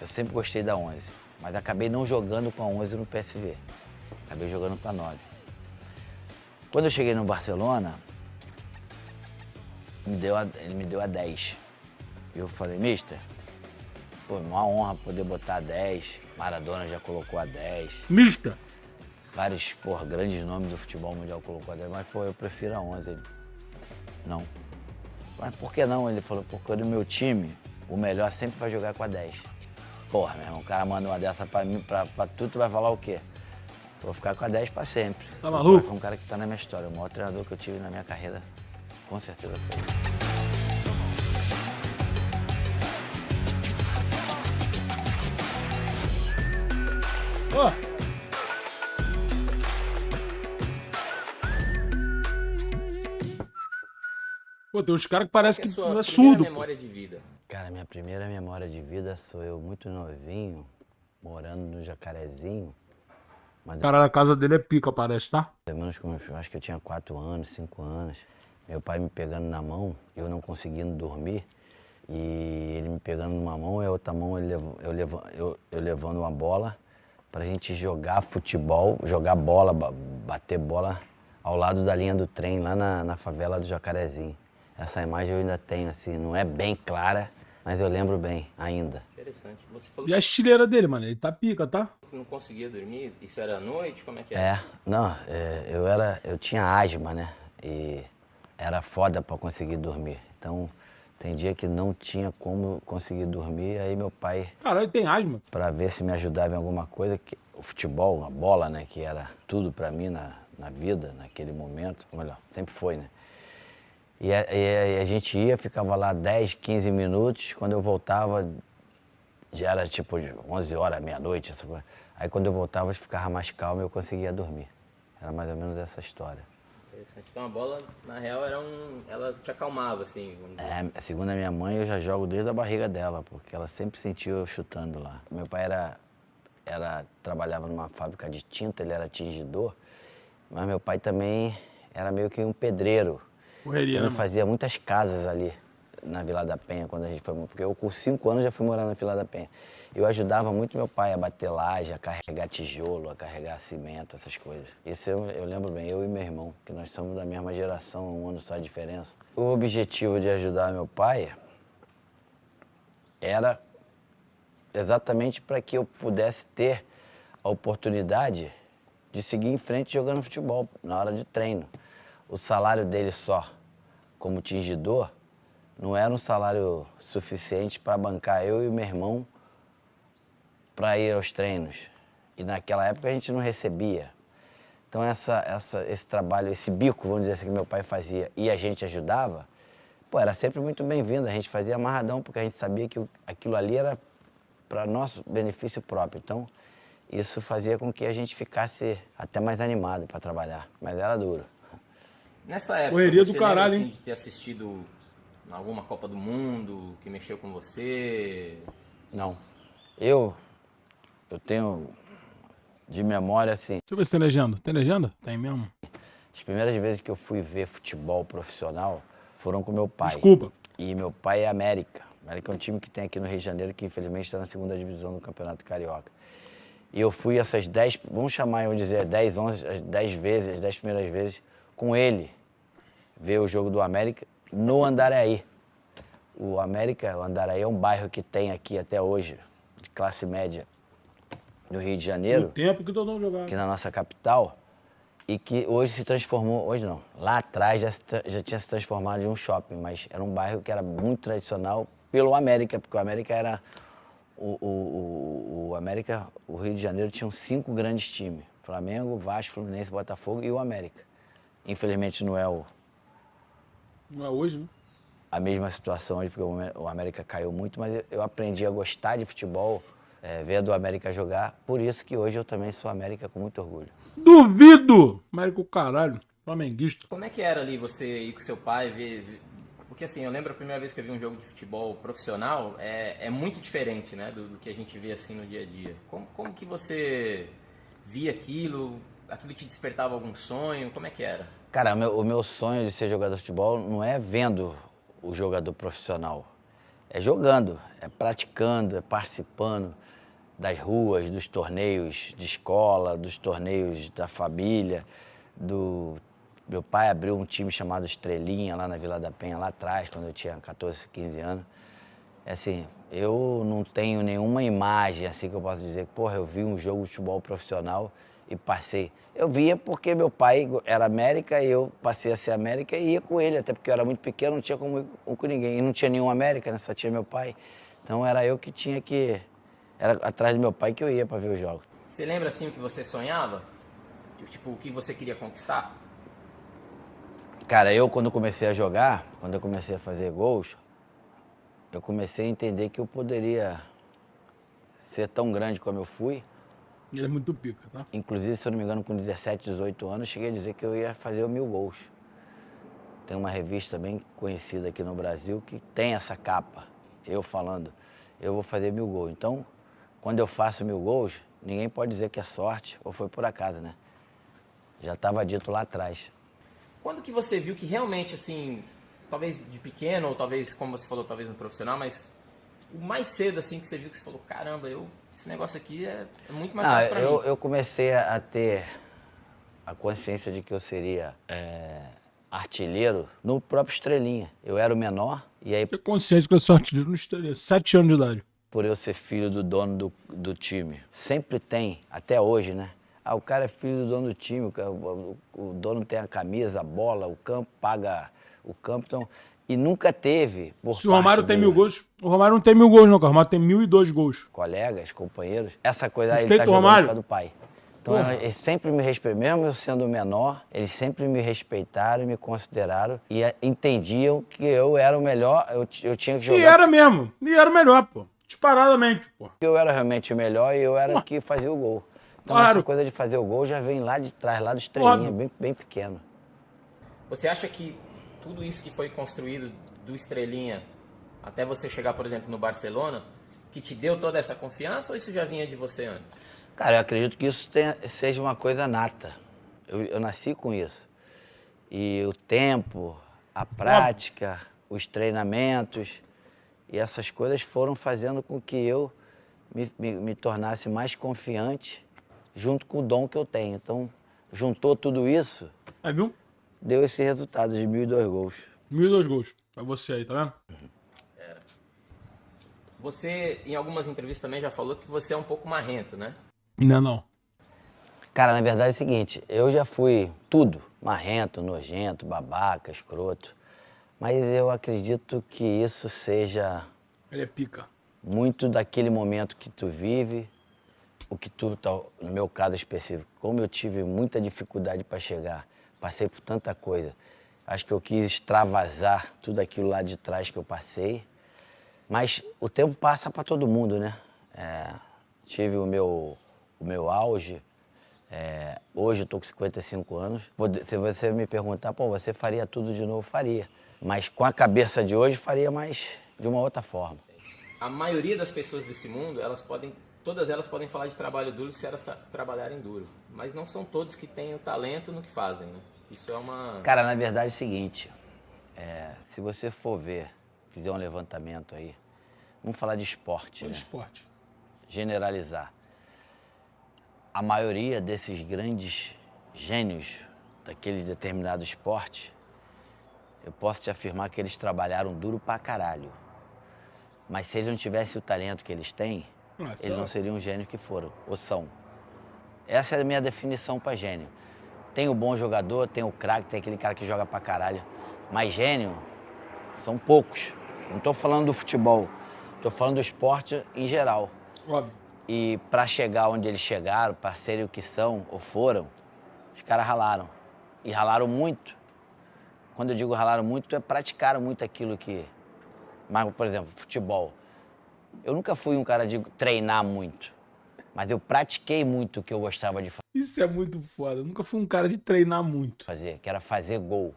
sempre gostei da 11, mas acabei não jogando com a 11 no PSV. Acabei jogando com a 9. Quando eu cheguei no Barcelona, ele me deu a 10. E eu falei, mister, pô, uma honra poder botar a 10. Maradona já colocou a 10. Mister. Vários, grandes nomes do futebol mundial colocou a 10, mas, eu prefiro a 11. Ele, não. Mas por que não? Ele falou, porque no meu time, o melhor sempre vai jogar com a 10. Porra, meu irmão, o cara manda uma dessa pra mim, pra tu vai falar o quê? Vou ficar com a 10 pra sempre. Tá maluco? Foi um cara que tá na minha história, o maior treinador que eu tive na minha carreira, com certeza foi ele. Ó. Pô, tem uns caras que parece que é surdo. Memória de vida. Cara, minha primeira memória de vida sou eu muito novinho, morando no Jacarezinho. O cara da casa dele é pica, parece, tá? Pelo menos com, acho que eu tinha 4 anos, 5 anos. Meu pai me pegando na mão, eu não conseguindo dormir. E ele me pegando numa mão e a outra mão eu levando uma bola pra gente jogar futebol, jogar bola, bater bola ao lado da linha do trem, lá na favela do Jacarezinho. Essa imagem eu ainda tenho, assim, não é bem clara, mas eu lembro bem ainda. Interessante. Você falou E a estileira dele, mano? Ele tá pica, tá? que não conseguia dormir. Isso era à noite? Como é que era? Eu tinha asma, né? E era foda pra conseguir dormir. Então, tem dia que não tinha como conseguir dormir, aí meu pai... Caralho, ele tem asma. Pra ver se me ajudava em alguma coisa, que o futebol, a bola, né? Que era tudo pra mim na vida, naquele momento. Ou melhor, sempre foi, né? E a gente ia, ficava lá 10, 15 minutos, quando eu voltava, já era tipo 11 horas, meia-noite, essa coisa. Aí quando eu voltava, eu ficava mais calmo e eu conseguia dormir. Era mais ou menos essa história. Interessante. Então a bola, na real, ela te acalmava, assim. Segundo a minha mãe, eu já jogo desde a barriga dela, porque ela sempre sentiu eu chutando lá. Meu pai trabalhava numa fábrica de tinta, ele era tingidor, mas meu pai também era meio que um pedreiro. Correria, Então, né, fazia muitas casas ali na Vila da Penha, quando a gente foi, porque eu com 5 anos já fui morar na Vila da Penha. Eu ajudava muito meu pai a bater laje, a carregar tijolo, a carregar cimento, essas coisas. Isso eu lembro bem, eu e meu irmão, que nós somos da mesma geração, um ano só de diferença. O objetivo de ajudar meu pai era exatamente para que eu pudesse ter a oportunidade de seguir em frente jogando futebol na hora de treino. O salário dele só, como tingidor, não era um salário suficiente para bancar eu e meu irmão para ir aos treinos. E naquela época a gente não recebia. Então esse trabalho, esse bico, vamos dizer assim, que meu pai fazia e a gente ajudava, era sempre muito bem-vindo. A gente fazia amarradão, porque a gente sabia que aquilo ali era para nosso benefício próprio. Então, isso fazia com que a gente ficasse até mais animado para trabalhar. Mas era duro. Nessa época, Correria você do caralho, lembra, assim, hein? de ter assistido alguma Copa do Mundo que mexeu com você? Não. Eu tenho de memória, assim, Deixa eu ver se tem legenda. Tem legenda? Tem mesmo. as primeiras vezes que eu fui ver futebol profissional foram com meu pai. Desculpa. E meu pai é América. América é um time que tem aqui no Rio de Janeiro, que infelizmente está na 2ª divisão do Campeonato Carioca. E eu fui essas 10, vamos chamar, eu vou dizer, 10, 11, as 10 vezes, as 10 primeiras vezes, com ele, ver o jogo do América no Andaraí. O Andaraí é um bairro que tem aqui até hoje, de classe média, no Rio de Janeiro. O tempo que todo mundo jogava. Aqui na nossa capital, e que hoje se transformou, hoje não, lá atrás já tinha se transformado em um shopping, mas era um bairro que era muito tradicional pelo América, porque o América era, o Rio de Janeiro tinha 5 grandes times, Flamengo, Vasco, Fluminense, Botafogo e o América. Infelizmente não é Não é hoje, né? a mesma situação hoje, porque o América caiu muito, mas eu aprendi a gostar de futebol, vendo o América jogar, por isso que hoje eu também sou América com muito orgulho. Duvido! América o caralho. Flamenguista. Como é que era ali você ir com seu pai ver... Porque assim, eu lembro a primeira vez que eu vi um jogo de futebol profissional, é muito diferente, né, do que a gente vê assim no dia a dia. Como que você via aquilo? Aquilo te despertava algum sonho? Como é que era? Cara, o meu sonho de ser jogador de futebol não é vendo o jogador profissional. É jogando, é praticando, é participando das ruas, dos torneios de escola, dos torneios da família. Meu pai abriu um time chamado Estrelinha lá na Vila da Penha, lá atrás, quando eu tinha 14, 15 anos. Assim, eu não tenho nenhuma imagem assim que eu possa dizer que, porra, eu vi um jogo de futebol profissional e passei. Eu via porque meu pai era América e eu passei a ser América e ia com ele, até porque eu era muito pequeno, não tinha como ir com ninguém. E não tinha nenhum América, né? Só tinha meu pai. Então era eu que tinha que... Era atrás do meu pai que eu ia para ver os jogos. Você lembra assim o que você sonhava? Tipo, o que você queria conquistar? Cara, eu quando comecei a jogar, quando eu comecei a fazer gols, eu comecei a entender que eu poderia ser tão grande como eu fui. Ele é muito pica, tá? Inclusive, se eu não me engano, com 17, 18 anos, eu cheguei a dizer que eu ia fazer 1000 gols. Tem uma revista bem conhecida aqui no Brasil que tem essa capa, eu falando, eu vou fazer 1000 gols. Então, quando eu faço 1000 gols, ninguém pode dizer que é sorte ou foi por acaso, né? Já estava dito lá atrás. Quando que você viu que realmente, assim, talvez de pequeno, ou talvez, como você falou, talvez no profissional, mas o mais cedo, assim, que você viu que você falou, caramba, esse negócio aqui é muito mais fácil pra mim. Eu comecei a ter a consciência de que eu seria artilheiro no próprio Estrelinha. Eu era o menor e aí, Ter consciência que eu sou artilheiro no Estrelinha, 7 anos de idade. por eu ser filho do dono do time, sempre tem, até hoje, né? Ah, o cara é filho do dono do time, o dono tem a camisa, a bola, o campo, paga o campo, então... E nunca teve, por Se o Romário parte tem do- 1000 gols, o Romário não tem 1000 gols, não, cara. O Romário tem 1002 gols. colegas, companheiros, essa coisa aí ele Respeita tá o jogando Romário. por causa do pai. Então Porra. eles sempre me respeitaram, mesmo eu sendo menor, eles sempre me respeitaram e me consideraram e entendiam que eu era o melhor, eu tinha que E jogar era mesmo. E era o melhor, pô. Disparadamente, pô. porque eu era realmente o melhor e eu era o que fazia o gol. Então Claro. essa coisa de fazer o gol já vem lá de trás, lá do Estrelinha, Óbvio. bem pequeno. Você acha que tudo isso que foi construído do Estrelinha até você chegar, por exemplo, no Barcelona, que te deu toda essa confiança ou isso já vinha de você antes? Cara, eu acredito que isso seja uma coisa nata. Eu nasci com isso. E o tempo, a prática, os treinamentos e essas coisas foram fazendo com que eu me tornasse mais confiante junto com o dom que eu tenho. Então, juntou tudo isso, Aí, viu? deu esse resultado de 1002 gols. 1002 gols. Pra você aí, tá vendo? Você, em algumas entrevistas também já falou que você é um pouco marrento, né? Não, não. Cara, na verdade é o seguinte, eu já fui tudo, marrento, nojento, babaca, escroto, mas eu acredito que isso seja Ele é pica. muito daquele momento que tu vive, o que tu, no meu caso específico, como eu tive muita dificuldade para chegar, passei por tanta coisa, acho que eu quis extravasar tudo aquilo lá de trás que eu passei, mas o tempo passa para todo mundo, né? Tive o meu auge, hoje eu tô com 55 anos. Se você me perguntar, pô, você faria tudo de novo? Faria. Mas com a cabeça de hoje, faria mais de uma outra forma. A maioria das pessoas desse mundo, todas elas podem falar de trabalho duro se elas trabalharem duro. Mas não são todos que têm o talento no que fazem, né? Isso é uma... Cara, na verdade é o seguinte, se você for ver, fizer um levantamento aí, vamos falar de esporte, Todo né? esporte. Generalizar. A maioria desses grandes gênios daquele determinado esporte, eu posso te afirmar que eles trabalharam duro pra caralho. Mas se eles não tivessem o talento que eles têm, eles não seriam os gênios que foram, ou são. Essa é a minha definição pra gênio. Tem o bom jogador, tem o craque, tem aquele cara que joga pra caralho. Mas gênio são poucos. Não tô falando do futebol, tô falando do esporte em geral. Óbvio. E para chegar onde eles chegaram, para serem o que são ou foram, os caras ralaram. E ralaram muito. Quando eu digo ralaram muito, praticaram muito aquilo que... Mas, por exemplo, futebol. Eu nunca fui um cara de treinar muito, mas eu pratiquei muito o que eu gostava de Isso é muito foda. Eu nunca fui um cara de treinar muito. fazer, que era fazer gol.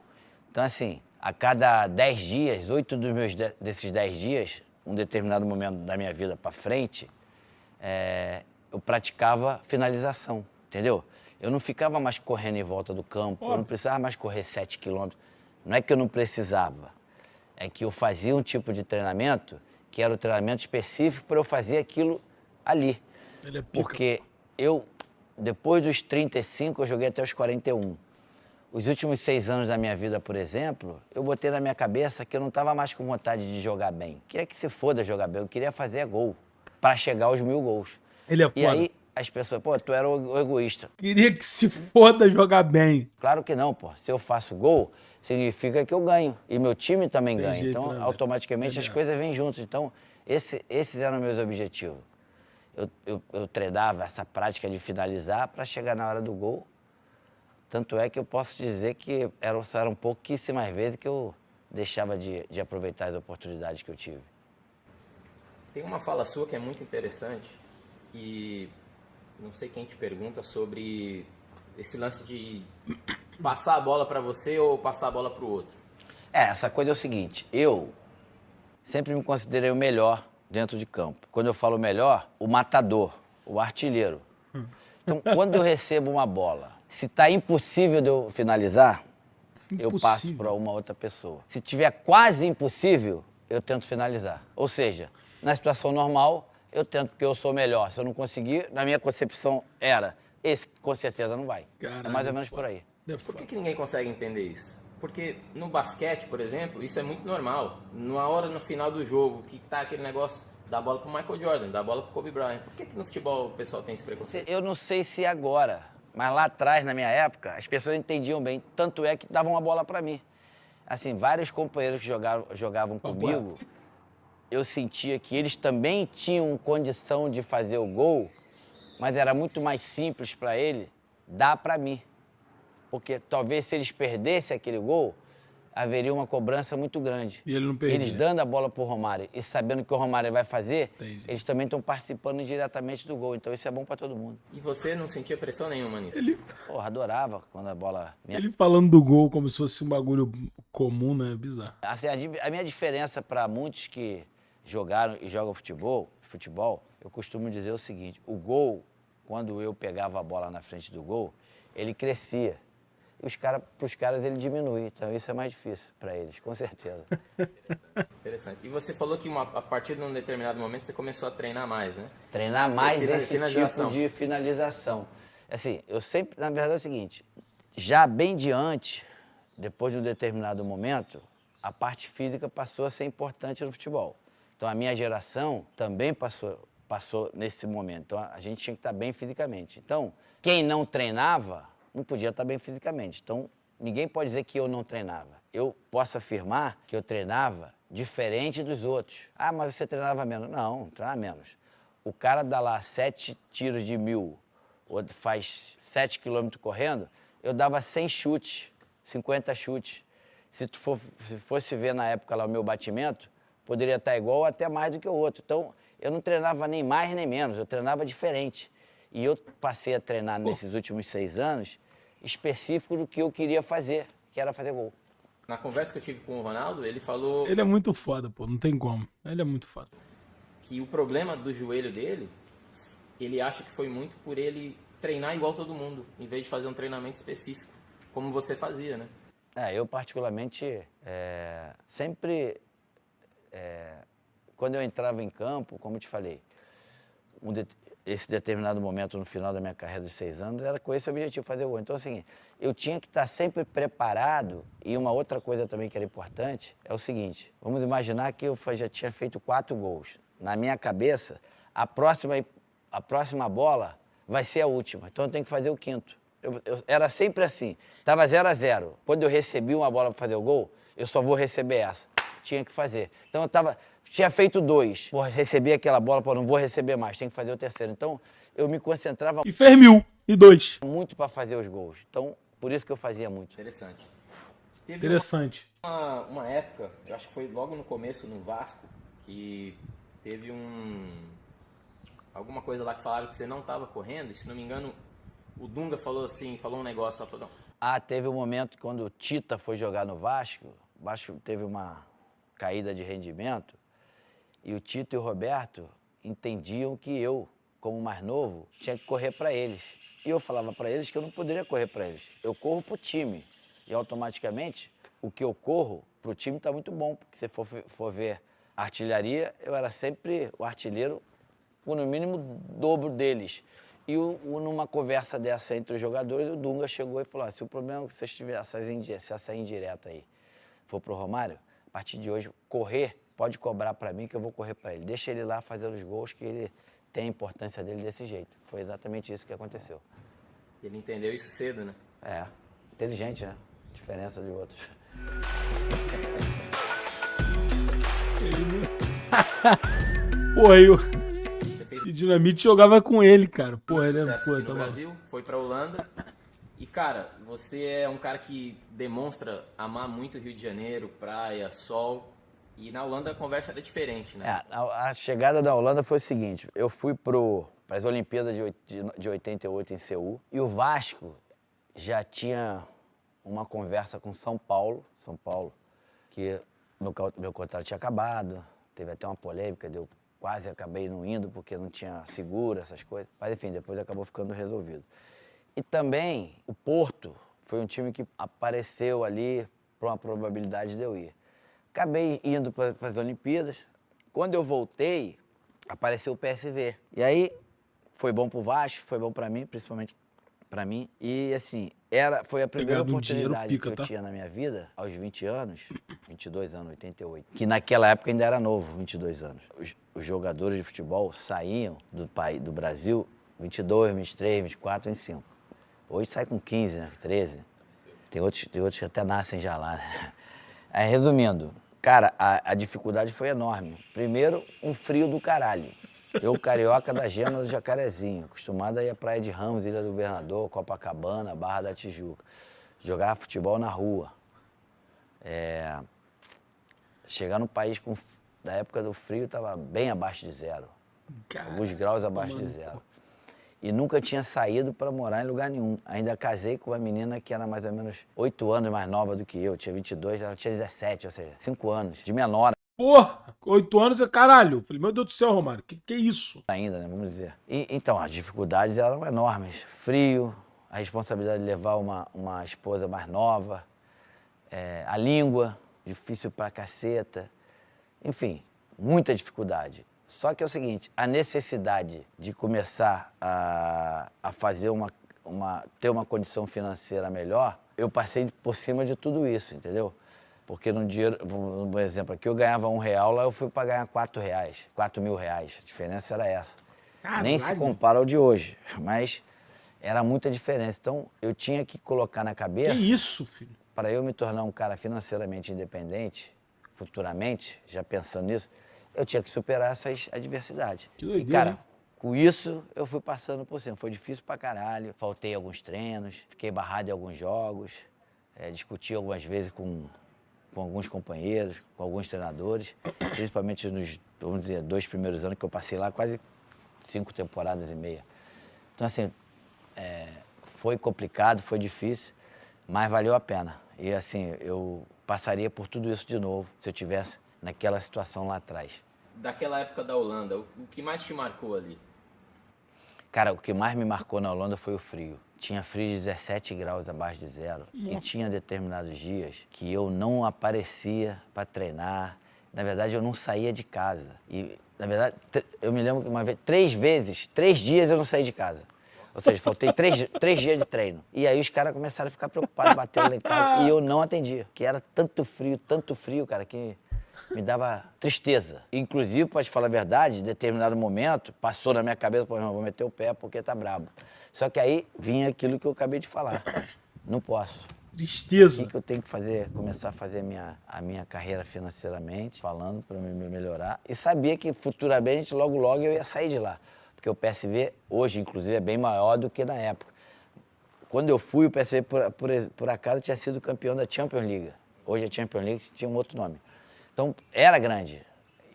Então, assim, a cada 10 dias, 8 desses 10 dias, um determinado momento da minha vida para frente, eu praticava finalização, entendeu? Eu não ficava mais correndo em volta do campo, eu não precisava mais correr 7 quilômetros. Não é que eu não precisava, é que eu fazia um tipo de treinamento que era o treinamento específico para eu fazer aquilo ali. Ele é pica. Porque eu, depois dos 35, eu joguei até os 41. Os últimos 6 anos da minha vida, por exemplo, eu botei na minha cabeça que eu não estava mais com vontade de jogar bem. Queria que se foda jogar bem, eu queria fazer gol para chegar aos 1000 gols. Ele é foda. E aí as pessoas, pô, tu era o egoísta. Queria que se foda jogar bem. Claro que não, pô. Se eu faço gol, significa que eu ganho. E meu time também Tem ganha. jeito, Então, né, velho? automaticamente, as coisas vêm juntas. Então, esses eram meus objetivos. Eu treinava essa prática de finalizar para chegar na hora do gol. Tanto é que eu posso dizer que eram pouquíssimas vezes que eu deixava de aproveitar as oportunidades que eu tive. Tem uma fala sua que é muito interessante, que não sei quem te pergunta sobre esse lance de passar a bola para você ou passar a bola para o outro. Essa coisa é o seguinte, eu sempre me considerei o melhor dentro de campo. Quando eu falo melhor, o matador, o artilheiro. Então, quando eu recebo uma bola, se está impossível de eu finalizar, eu passo para uma outra pessoa. Se tiver quase impossível, eu tento finalizar. Ou seja, na situação normal, eu tento porque eu sou melhor. Se eu não conseguir, na minha concepção esse com certeza não vai. Caralho, é mais ou menos por aí. Por que ninguém consegue entender isso? Porque no basquete, por exemplo, isso é muito normal. Na hora, no final do jogo, que tá aquele negócio, dá a bola pro Michael Jordan, dá a bola pro Kobe Bryant. Por que no futebol o pessoal tem esse preconceito? Eu não sei se agora, mas lá atrás, na minha época, as pessoas entendiam bem. Tanto é que davam uma bola para mim. Assim, vários companheiros que jogavam comigo, eu sentia que eles também tinham condição de fazer o gol, mas era muito mais simples para ele dar para mim. Porque talvez se eles perdessem aquele gol, haveria uma cobrança muito grande. E ele não perdia. Eles dando a bola pro Romário e sabendo que o Romário vai fazer, Entendi. eles também estão participando diretamente do gol. Então isso é bom para todo mundo. E você não sentia pressão nenhuma nisso? Porra, adorava quando a bola... Ele falando do gol como se fosse um bagulho comum, né? Bizarro. Assim, a minha diferença para muitos que jogaram e jogam futebol, eu costumo dizer o seguinte, o gol, quando eu pegava a bola na frente do gol, ele crescia. E para os caras ele diminui, então isso é mais difícil para eles, com certeza. Interessante. E você falou que a partir de um determinado momento você começou a treinar mais, né? Treinar mais esse Finalização. tipo de finalização. Assim, eu sempre, na verdade é o seguinte, já bem diante, depois de um determinado momento, a parte física passou a ser importante no futebol. Então a minha geração também passou nesse momento. Então a gente tinha que estar bem fisicamente. Então, quem não treinava não podia estar bem fisicamente. Então, ninguém pode dizer que eu não treinava. Eu posso afirmar que eu treinava diferente dos outros. Ah, mas você treinava menos. Não treinava menos. O cara dá lá 7 tiros de 1000, outro faz 7 quilômetros correndo, eu dava 100 chutes, 50 chutes. Se fosse ver na época lá o meu batimento, poderia estar igual ou até mais do que o outro. Então, eu não treinava nem mais nem menos, eu treinava diferente. E eu passei a treinar nesses últimos 6 anos específico do que eu queria fazer, que era fazer gol. Na conversa que eu tive com o Ronaldo, ele falou Ele é muito foda, pô. Não tem como. Ele é muito foda. que o problema do joelho dele, ele acha que foi muito por ele treinar igual todo mundo, em vez de fazer um treinamento específico, como você fazia, né? Eu particularmente, sempre, quando eu entrava em campo, como eu te falei, esse determinado momento no final da minha carreira de 6 anos era com esse objetivo, fazer gol. Então, assim, eu tinha que estar sempre preparado. E uma outra coisa também que era importante é o seguinte, vamos imaginar que eu já tinha feito 4 gols. Na minha cabeça, a próxima bola vai ser a última, então eu tenho que fazer o 5º. Era sempre assim, estava 0-0. Quando eu recebi uma bola para fazer o gol, eu só vou receber essa. Tinha que fazer. Então eu tinha feito 2, recebi aquela bola, não vou receber mais, tenho que fazer o 3º. Então eu me concentrava E fez 1002. muito para fazer os gols. Então por isso que eu fazia muito. Interessante. Interessante. Uma época, eu acho que foi logo no começo no Vasco, que teve alguma coisa lá que falaram que você não estava correndo, e se não me engano, o Dunga falou um negócio, ela falou, não. Teve um momento quando o Tita foi jogar no Vasco, o Vasco teve uma caída de rendimento, e o Tito e o Roberto entendiam que eu, como mais novo, tinha que correr para eles. E eu falava para eles que eu não poderia correr para eles. Eu corro para o time. E automaticamente, o que eu corro para o time está muito bom, porque se for ver artilharia, eu era sempre o artilheiro com no mínimo o dobro deles. E numa conversa dessa entre os jogadores, o Dunga chegou e falou, se o problema é que vocês tiverem se essa indireta aí for pro Romário, a partir de hoje, correr, pode cobrar para mim que eu vou correr para ele. Deixa ele lá fazer os gols que ele tem a importância dele desse jeito. Foi exatamente isso que aconteceu. Ele entendeu isso cedo, né? É, inteligente, né? Diferença de outros. Porra, Você fez e Dinamite jogava com ele, cara. Porra, ele sucesso pô, aqui no tá Brasil, foi pra Holanda. E, cara, você é um cara que demonstra amar muito o Rio de Janeiro, praia, sol. E na Holanda a conversa era diferente, né? A chegada da Holanda foi o seguinte, eu fui para as Olimpíadas de 88 em Seul, e o Vasco já tinha uma conversa com São Paulo, que meu contrato tinha acabado, teve até uma polêmica, quase acabei não indo porque não tinha seguro, essas coisas. Mas enfim, depois acabou ficando resolvido. E também o Porto foi um time que apareceu ali para uma probabilidade de eu ir. Acabei indo para as Olimpíadas. Quando eu voltei, apareceu o PSV. E aí foi bom pro Vasco, foi bom para mim, principalmente para mim. E assim, foi a primeira Pegado um dinheiro oportunidade pica, que tá? eu tinha na minha vida, aos 20 anos, 22 anos, 88. Que naquela época ainda era novo, 22 anos. Os jogadores de futebol saíam do Brasil 22, 23, 24, 25. Hoje sai com 15, né? 13. Tem outros que até nascem já lá, né? Aí, resumindo, cara, a dificuldade foi enorme. Primeiro, um frio do caralho. Eu, carioca da Gema do Jacarezinho, acostumado a ir à Praia de Ramos, Ilha do Governador, Copacabana, Barra da Tijuca. Jogar futebol na rua. Chegar no país da época do frio, estava bem abaixo de zero. Alguns graus abaixo de zero. E nunca tinha saído para morar em lugar nenhum. Ainda casei com uma menina que era mais ou menos 8 anos mais nova do que eu. Tinha 22, ela tinha 17, ou seja, 5 anos. De menor Porra, 8 anos é caralho. Falei, meu Deus do céu, Romário, que é isso? ainda, né? Vamos dizer. Então, as dificuldades eram enormes. Frio, a responsabilidade de levar uma esposa mais nova, a língua, difícil pra caceta. Enfim, muita dificuldade. Só que é o seguinte, a necessidade de começar a fazer ter uma condição financeira melhor, eu passei por cima de tudo isso, entendeu? Porque no dinheiro, por exemplo, aqui eu ganhava R$1, lá eu fui para ganhar R$4, R$4.000. A diferença era essa. Caralho. Nem se compara ao de hoje, mas era muita diferença. Então, eu tinha que colocar na Que cabeça, isso, filho? para eu me tornar um cara financeiramente independente, futuramente, já pensando nisso, eu tinha que superar essas adversidades. Que doideira, E, cara, hein? com isso, eu fui passando por cima. Foi difícil pra caralho. Faltei alguns treinos, fiquei barrado em alguns jogos, discuti algumas vezes com alguns companheiros, com alguns treinadores, principalmente nos, vamos dizer, 2 primeiros anos que eu passei lá, quase 5 temporadas e meia. Então, assim, foi complicado, foi difícil, mas valeu a pena. E, assim, eu passaria por tudo isso de novo, se eu tivesse naquela situação lá atrás. Daquela época da Holanda, o que mais te marcou ali? Cara, o que mais me marcou na Holanda foi o frio. Tinha frio de 17 graus abaixo de zero. Nossa. E tinha determinados dias que eu não aparecia para treinar. Na verdade, eu não saía de casa. E, na verdade, eu me lembro que uma vez, 3 dias eu não saí de casa. Ou seja, faltei 3 dias de treino. E aí os caras começaram a ficar preocupados, batendo lá em casa. E eu não atendia. Que era tanto frio, cara, que me dava tristeza. Inclusive, para te falar a verdade, em determinado momento, passou na minha cabeça, pô, irmão, vou meter o pé porque tá brabo. Só que aí vinha aquilo que eu acabei de falar. Não posso. Tristeza. O que eu tenho que fazer? Começar a fazer a minha carreira financeiramente, falando para me melhorar. E sabia que futuramente, logo, logo, eu ia sair de lá. Porque o PSV, hoje, inclusive, é bem maior do que na época. Quando eu fui, o PSV, por acaso, tinha sido campeão da Champions League. Hoje a Champions League tinha um outro nome. Então, era grande.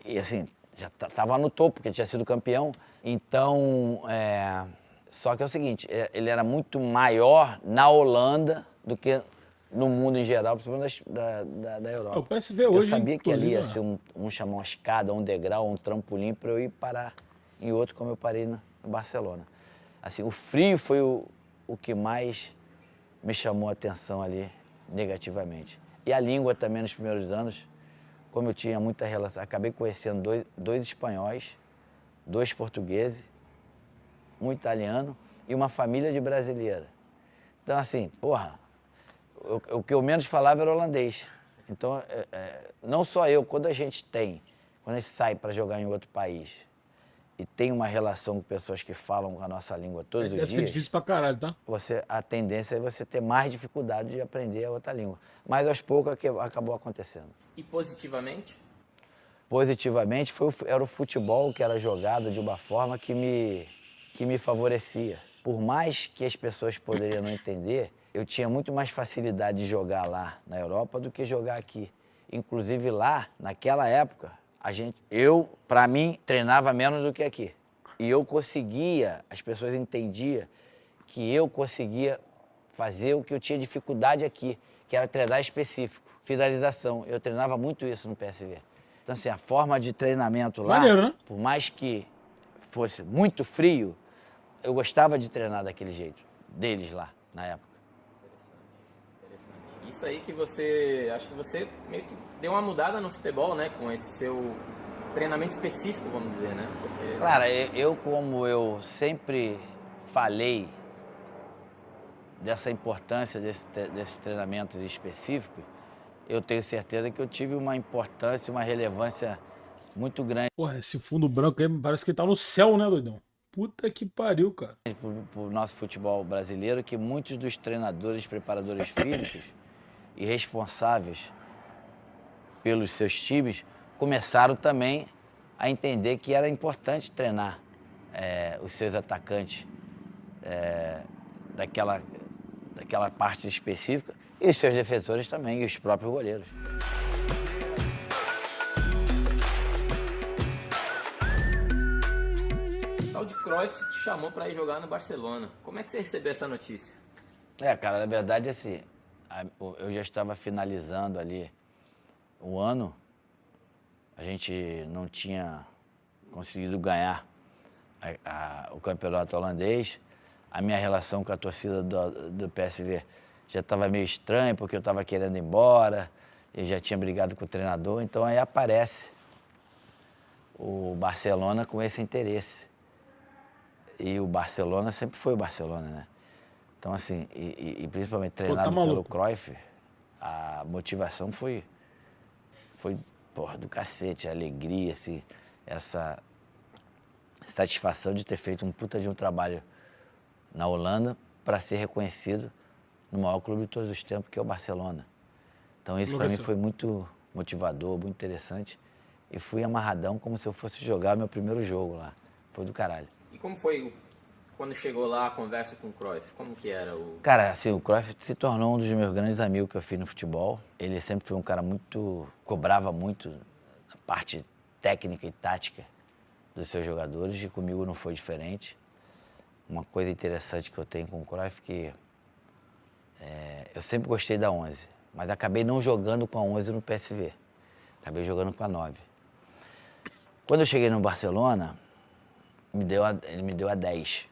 E, assim, já estava no topo, porque tinha sido campeão. Então, só que é o seguinte, ele era muito maior na Holanda do que no mundo em geral, principalmente da Europa. O PSV hoje, eu sabia que ali ia inclusive, ser chamar uma escada, um degrau, um trampolim para eu ir parar em outro, como eu parei no Barcelona. Assim, o frio foi o que mais me chamou a atenção ali negativamente. E a língua também nos primeiros anos, como eu tinha muita relação, acabei conhecendo dois espanhóis, 2 portugueses, um italiano e uma família de brasileira. Então, assim, porra, o que eu menos falava era holandês. Então, não só eu, quando a gente sai para jogar em outro país e tem uma relação com pessoas que falam a nossa língua todos os Deve ser dias, difícil pra caralho, tá? a tendência é você ter mais dificuldade de aprender a outra língua. Mas aos poucos acabou acontecendo. E positivamente? Positivamente, era o futebol que era jogado de uma forma que me favorecia. Por mais que as pessoas poderiam não entender, eu tinha muito mais facilidade de jogar lá na Europa do que jogar aqui. Inclusive lá, naquela época, para mim, treinava menos do que aqui. E eu conseguia, as pessoas entendiam que eu conseguia fazer o que eu tinha dificuldade aqui, que era treinar específico, finalização. Eu treinava muito isso no PSV. Então, assim, a forma de treinamento lá, maneiro, né? por mais que fosse muito frio, eu gostava de treinar daquele jeito, deles lá, na época. Interessante. Isso aí acho que você meio que deu uma mudada no futebol, né? Com esse seu treinamento específico, vamos dizer, né? Porque... Claro, como eu sempre falei dessa importância desses treinamentos específicos, eu tenho certeza que eu tive uma importância, uma relevância muito grande Porra, esse fundo branco aí parece que tá no céu, né, doidão? Puta que pariu, cara. para o nosso futebol brasileiro, que muitos dos treinadores, preparadores físicos e responsáveis pelos seus times começaram também a entender que era importante treinar os seus atacantes daquela parte específica e os seus defensores também, e os próprios goleiros. O tal de Cruyff te chamou para ir jogar no Barcelona. Como é que você recebeu essa notícia? Cara, na verdade, assim, eu já estava finalizando ali o ano, a gente não tinha conseguido ganhar o campeonato holandês, a minha relação com a torcida do PSV já estava meio estranha, porque eu estava querendo ir embora, eu já tinha brigado com o treinador, então aí aparece o Barcelona com esse interesse. E o Barcelona sempre foi o Barcelona, né? Então, assim, e principalmente treinado pelo Cruyff, a motivação foi porra, do cacete, a alegria, assim, essa satisfação de ter feito um puta de um trabalho na Holanda para ser reconhecido no maior clube de todos os tempos, que é o Barcelona. Então isso para mim foi muito motivador, muito interessante. E fui amarradão como se eu fosse jogar meu primeiro jogo lá. Foi do caralho. E como foi quando chegou lá a conversa com o Cruyff? Como que era o... Cara, assim, o Cruyff se tornou um dos meus grandes amigos que eu fiz no futebol. Ele sempre foi um cara cobrava muito a parte técnica e tática dos seus jogadores, e comigo não foi diferente. Uma coisa interessante que eu tenho com o Cruyff que eu sempre gostei da 11, mas acabei não jogando com a 11 no PSV. Acabei jogando com a 9. Quando eu cheguei no Barcelona, ele me deu a 10.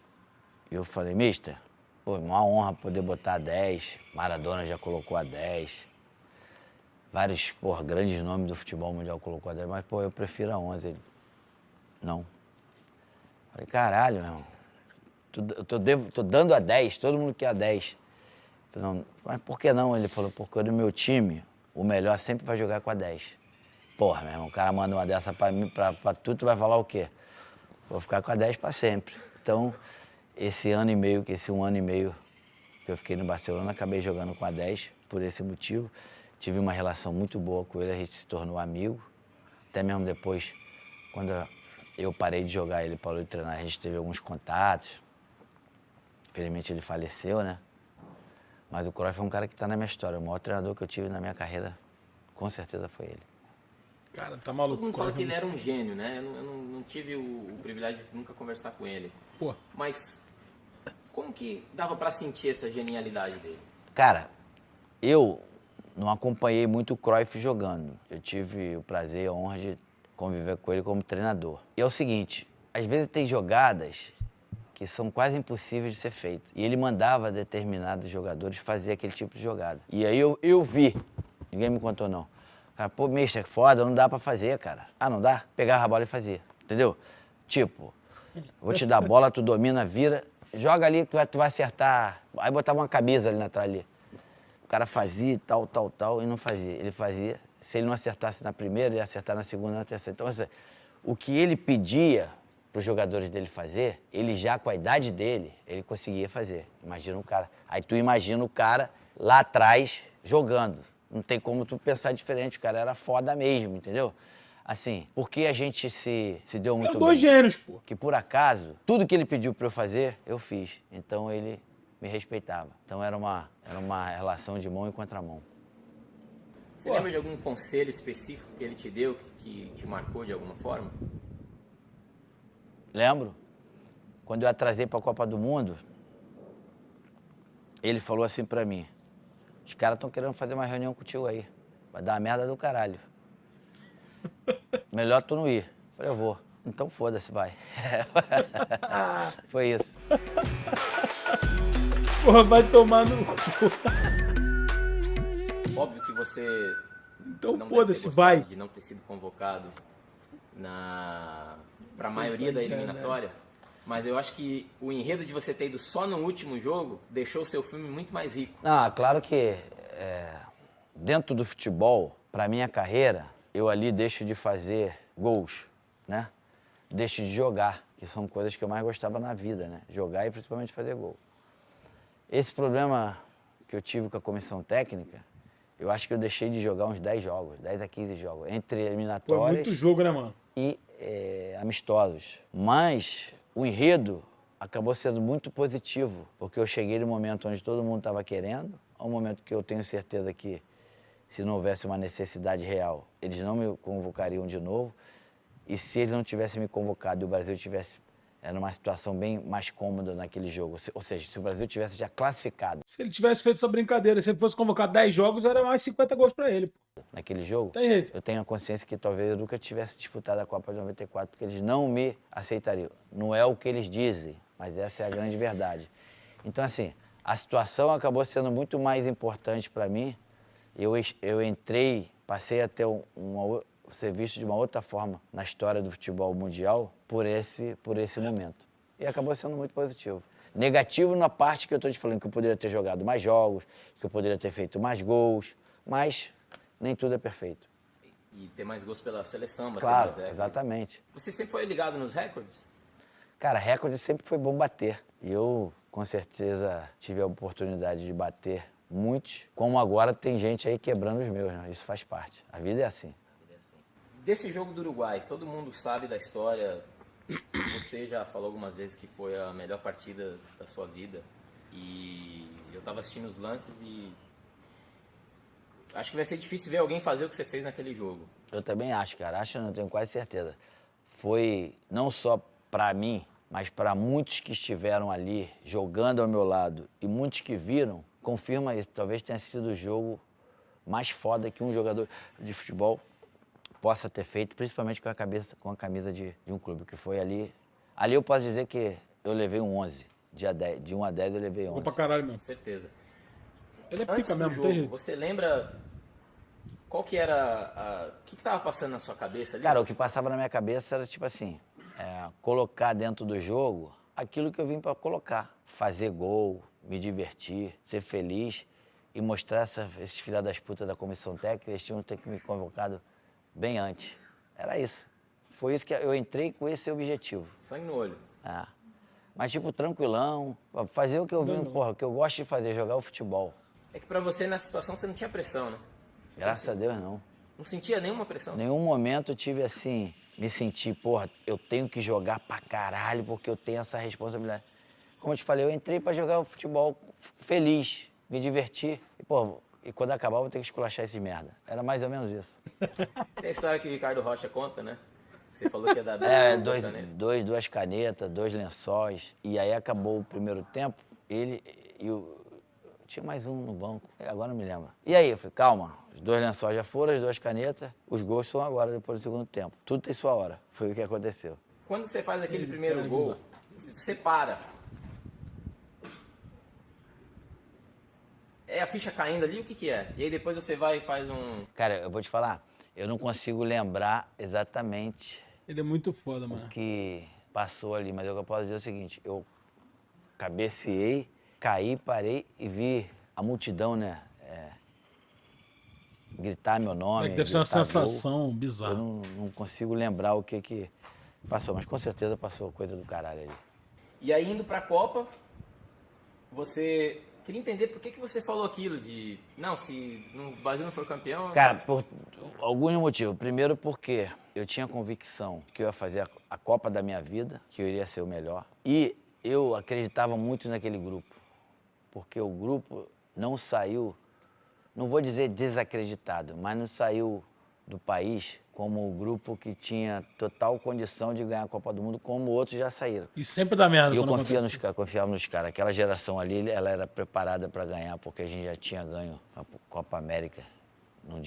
E eu falei, mister, pô, uma honra poder botar a 10. Maradona já colocou a 10. Vários, grandes nomes do futebol mundial colocou a 10, mas, eu prefiro a 11. Ele, não. Falei, caralho, meu irmão. Tô dando a 10, todo mundo quer a 10. Falei, não, mas por que não? Ele falou, porque no meu time, o melhor sempre vai jogar com a 10. Porra, meu irmão, o cara manda uma dessa pra mim, pra tu vai falar o quê? Vou ficar com a 10 pra sempre. Então, esse 1 ano e meio que eu fiquei no Barcelona, acabei jogando com a 10 por esse motivo. Tive uma relação muito boa com ele, a gente se tornou amigo. Até mesmo depois, quando eu parei de jogar, ele parou de treinar, a gente teve alguns contatos. Infelizmente ele faleceu, né? Mas o Cruyff é um cara que tá na minha história. O maior treinador que eu tive na minha carreira, com certeza foi ele. Cara, tá maluco. Todo mundo fala que ele era um gênio, né? Eu não tive o privilégio de nunca conversar com ele. Pô. Mas como que dava pra sentir essa genialidade dele? Cara, eu não acompanhei muito o Cruyff jogando. Eu tive o prazer e a honra de conviver com ele como treinador. E é o seguinte, às vezes tem jogadas que são quase impossíveis de ser feitas. E ele mandava determinados jogadores fazer aquele tipo de jogada. E aí eu vi, ninguém me contou não, Cara, pô, mister, foda, não dá pra fazer, cara. Ah, não dá? Pegava a bola e fazia, entendeu? Tipo, vou te dar a bola, tu domina, vira, joga ali que tu vai acertar. Aí botava uma camisa ali na trás ali. O cara fazia e tal, e não fazia. Ele fazia, se ele não acertasse na primeira, ele ia acertar na segunda, na terceira. Então, assim, o que ele pedia para os jogadores dele fazer, ele já com a idade dele, ele conseguia fazer. Imagina o cara. Aí tu imagina o cara lá atrás jogando. Não tem como tu pensar diferente, o cara era foda mesmo, entendeu? Assim, porque a gente se deu muito bem. Dois gênios, pô. Que por acaso, tudo que ele pediu para eu fazer, eu fiz. Então ele me respeitava. Então era uma relação de mão e contramão. Você lembra de algum conselho específico que ele te deu, que te marcou de alguma forma? Lembro, quando eu atrasei para a Copa do Mundo, ele falou assim para mim: os caras estão querendo fazer uma reunião contigo aí. Vai dar uma merda do caralho. Melhor tu não ir. Falei, eu vou. Então foda-se, vai. Foi isso. Porra, vai tomar no cu. Óbvio que você Então não foda-se, deve ter gostado vai. de não ter sido convocado para a maioria da eliminatória, mas eu acho que o enredo de você ter ido só no último jogo deixou o seu filme muito mais rico. Ah, claro que dentro do futebol, para minha carreira, eu ali deixo de fazer gols, né? Deixo de jogar, que são coisas que eu mais gostava na vida, né? Jogar e principalmente fazer gol. Esse problema que eu tive com a comissão técnica, eu acho que eu deixei de jogar uns 10 jogos, 10 a 15 jogos, entre Pô, eliminatórias muito jogo, né, mano? e amistosos. Mas o enredo acabou sendo muito positivo, porque eu cheguei no momento onde todo mundo estava querendo, ao momento que eu tenho certeza que, se não houvesse uma necessidade real, eles não me convocariam de novo. E se eles não tivessem me convocado e o Brasil tivesse numa situação bem mais cômoda naquele jogo, ou seja, se o Brasil tivesse já classificado Se ele tivesse feito essa brincadeira, se ele fosse convocar 10 jogos, era mais 50 gols pra ele, pô. naquele jogo, Tem jeito. eu tenho a consciência que talvez eu nunca tivesse disputado a Copa de 94, porque eles não me aceitariam. Não é o que eles dizem, mas essa é a grande verdade. Então, assim, a situação acabou sendo muito mais importante para mim. Eu entrei, passei a ter ser visto de uma outra forma na história do futebol mundial por esse momento. E acabou sendo muito positivo. Negativo na parte que eu estou te falando, que eu poderia ter jogado mais jogos, que eu poderia ter feito mais gols, mas nem tudo é perfeito. E ter mais gols pela seleção, bater Claro, mais recordes. exatamente. Você sempre foi ligado nos recordes? Cara, recorde sempre foi bom bater. E eu, com certeza, tive a oportunidade de bater muitos, como agora tem gente aí quebrando os meus, né? Isso faz parte. A vida é assim. Desse jogo do Uruguai, todo mundo sabe da história. Você já falou algumas vezes que foi a melhor partida da sua vida. E eu estava assistindo os lances e acho que vai ser difícil ver alguém fazer o que você fez naquele jogo. Eu também acho, cara. Acho, não tenho quase certeza. Foi não só para mim, mas para muitos que estiveram ali jogando ao meu lado e muitos que viram, confirma isso. Talvez tenha sido o jogo mais foda que um jogador de futebol possa ter feito, principalmente com a camisa de um clube, que foi ali. Ali eu posso dizer que eu levei um 11. De 1 a 10 eu levei 11. Vou pra caralho Com mesmo. certeza. Ele é Antes pica do mesmo, jogo, tem jeito. você lembra qual que era o que estava passando na sua cabeça ali? Cara, o que passava na minha cabeça era tipo assim, colocar dentro do jogo aquilo que eu vim para colocar. Fazer gol, me divertir, ser feliz e mostrar esses filha das putas da comissão técnica, eles tinham que ter me convocado bem antes. Era isso. Foi isso que eu entrei com esse objetivo. Sangue no olho. É. Mas tipo, tranquilão, fazer o que eu vim, porra, o que eu gosto de fazer, jogar o futebol. É que pra você nessa situação você não tinha pressão, né? Graças a Deus, não. Não sentia nenhuma pressão? Em nenhum momento eu tive assim, me senti, porra, eu tenho que jogar pra caralho porque eu tenho essa responsabilidade. Como eu te falei, eu entrei pra jogar o futebol feliz, me divertir. E, pô, quando acabar eu vou ter que esculachar esse merda. Era mais ou menos isso. Tem a história que o Ricardo Rocha conta, né? Você falou que ia dar duas canetas. Duas canetas, 2 lençóis. E aí acabou o primeiro tempo, ele e o... Tinha mais um no banco, agora não me lembro. E aí, eu falei, calma, os 2 lençóis já foram, as 2 canetas, os gols são agora, depois do segundo tempo. Tudo tem sua hora. Foi o que aconteceu. Quando você faz aquele primeiro gol, você para. É a ficha caindo ali? O que que é? E aí depois você vai e faz um... Cara, eu vou te falar, eu não consigo lembrar exatamente Ele é muito foda, o mano. que passou ali, mas eu posso dizer o seguinte, eu cabeceei, caí, parei e vi a multidão, né? Gritar meu nome, Deve ser uma gritar gol. sensação Eu bizarra. não consigo lembrar o que passou, mas com certeza passou coisa do caralho ali. E aí indo pra Copa, você... Queria entender por que você falou aquilo de... Não, se o Brasil não for campeão... Cara, por alguns motivos. Primeiro porque eu tinha convicção que eu ia fazer a Copa da minha vida, que eu iria ser o melhor. E eu acreditava muito naquele grupo. Porque o grupo não saiu, não vou dizer desacreditado, mas não saiu do país como o grupo que tinha total condição de ganhar a Copa do Mundo, como outros já saíram. E sempre dá merda E eu quando acontece. confiava nos caras. Aquela geração ali, ela era preparada para ganhar, porque a gente já tinha ganho a Copa América no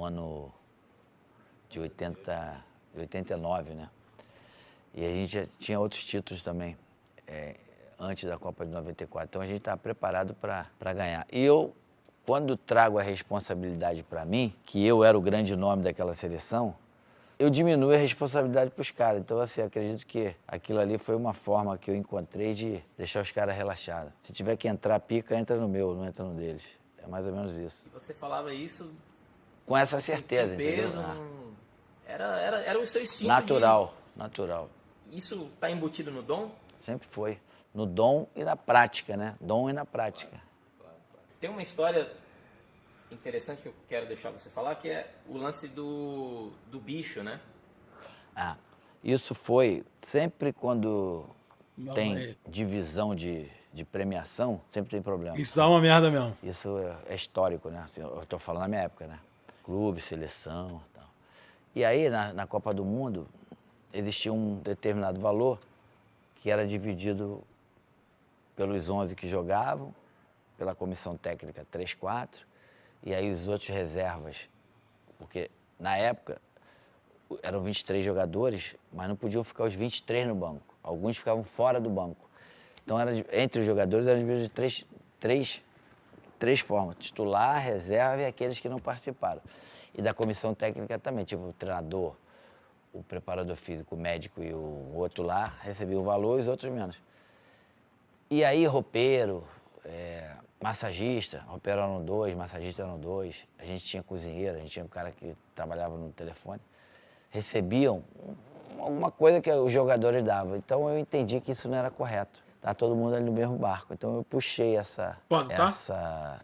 ano de 89, né? E a gente já tinha outros títulos também, antes da Copa de 94. Então a gente estava preparado para ganhar. E eu, quando trago a responsabilidade para mim, que eu era o grande nome daquela seleção, eu diminuo a responsabilidade para os caras. Então, assim, acredito que aquilo ali foi uma forma que eu encontrei de deixar os caras relaxados. Se tiver que entrar pica, entra no meu, não entra no deles. É mais ou menos isso. E você falava isso... Com essa sem certeza, peso, entendeu? não... Era o seu instinto Natural. Isso tá embutido no dom? Sempre foi. No dom e na prática, né? Dom e na prática. Tem uma história interessante que eu quero deixar você falar, que é o lance do bicho, né? Isso foi sempre quando Não, tem divisão de premiação, sempre tem problema. Isso dá uma merda mesmo. Isso é histórico, né? Assim, eu tô falando na minha época, né? Clube, seleção e tal. E aí, na Copa do Mundo, existia um determinado valor que era dividido pelos 11 que jogavam, pela comissão técnica 3, 4, e aí os outros reservas, porque na época eram 23 jogadores, mas não podiam ficar os 23 no banco. Alguns ficavam fora do banco. Então, entre os jogadores, era dividido de três formas: titular, reserva e aqueles que não participaram. E da comissão técnica também, tipo o treinador, o preparador físico, o médico e o outro lá recebiam o valor e os outros menos. E aí, roupeiro, massagista, roupeiro eram 2, massagista eram 2, a gente tinha cozinheiro, a gente tinha um cara que trabalhava no telefone, recebiam alguma coisa que os jogadores davam. Então eu entendi que isso não era correto. Tá todo mundo ali no mesmo barco. Então eu puxei essa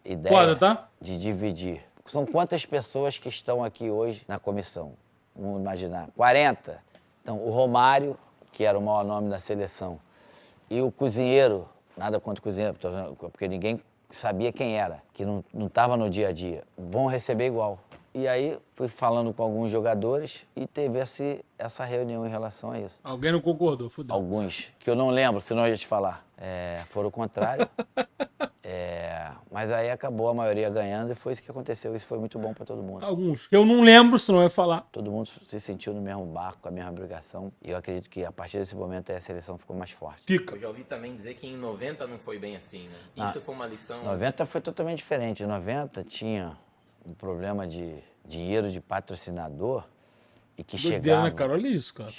ideia de dividir. São quantas pessoas que estão aqui hoje na comissão? Vamos imaginar, 40. Então o Romário, que era o maior nome da seleção, e o cozinheiro, nada contra o cozinheiro, porque ninguém sabia quem era, que não estava no dia a dia, vão receber igual. E aí fui falando com alguns jogadores e teve essa reunião em relação a isso. Alguém não concordou, fudeu. Alguns, que eu não lembro, senão eu ia te falar, foram o contrário. Mas aí acabou a maioria ganhando e foi isso que aconteceu. Isso foi muito bom para todo mundo. Alguns, que eu não lembro, senão eu ia falar. Todo mundo se sentiu no mesmo barco, com a mesma obrigação. E eu acredito que a partir desse momento a seleção ficou mais forte. Eu já ouvi também dizer que em 90 não foi bem assim, né? Isso foi uma lição... 90 foi totalmente diferente. Em 90 tinha um problema de dinheiro de patrocinador e que chegava, né, cara? Olha isso, cara.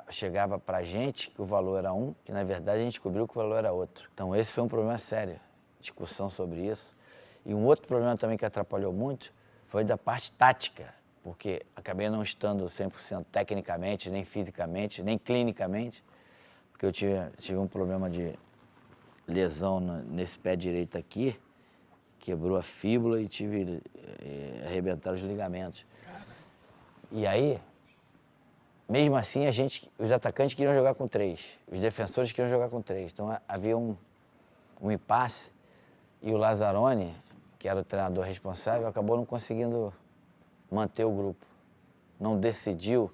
Chegava pra gente que o valor era um, que na verdade a gente descobriu que o valor era outro. Então esse foi um problema sério, discussão sobre isso. E um outro problema também que atrapalhou muito foi da parte tática, porque acabei não estando 100% tecnicamente, nem fisicamente, nem clinicamente, porque eu tive um problema de lesão nesse pé direito aqui, quebrou a fíbula e tive arrebentaram os ligamentos. E aí, mesmo assim, os atacantes queriam jogar com 3, os defensores queriam jogar com 3. Então havia um impasse e o Lazzaroni, que era o treinador responsável, acabou não conseguindo manter o grupo. Não decidiu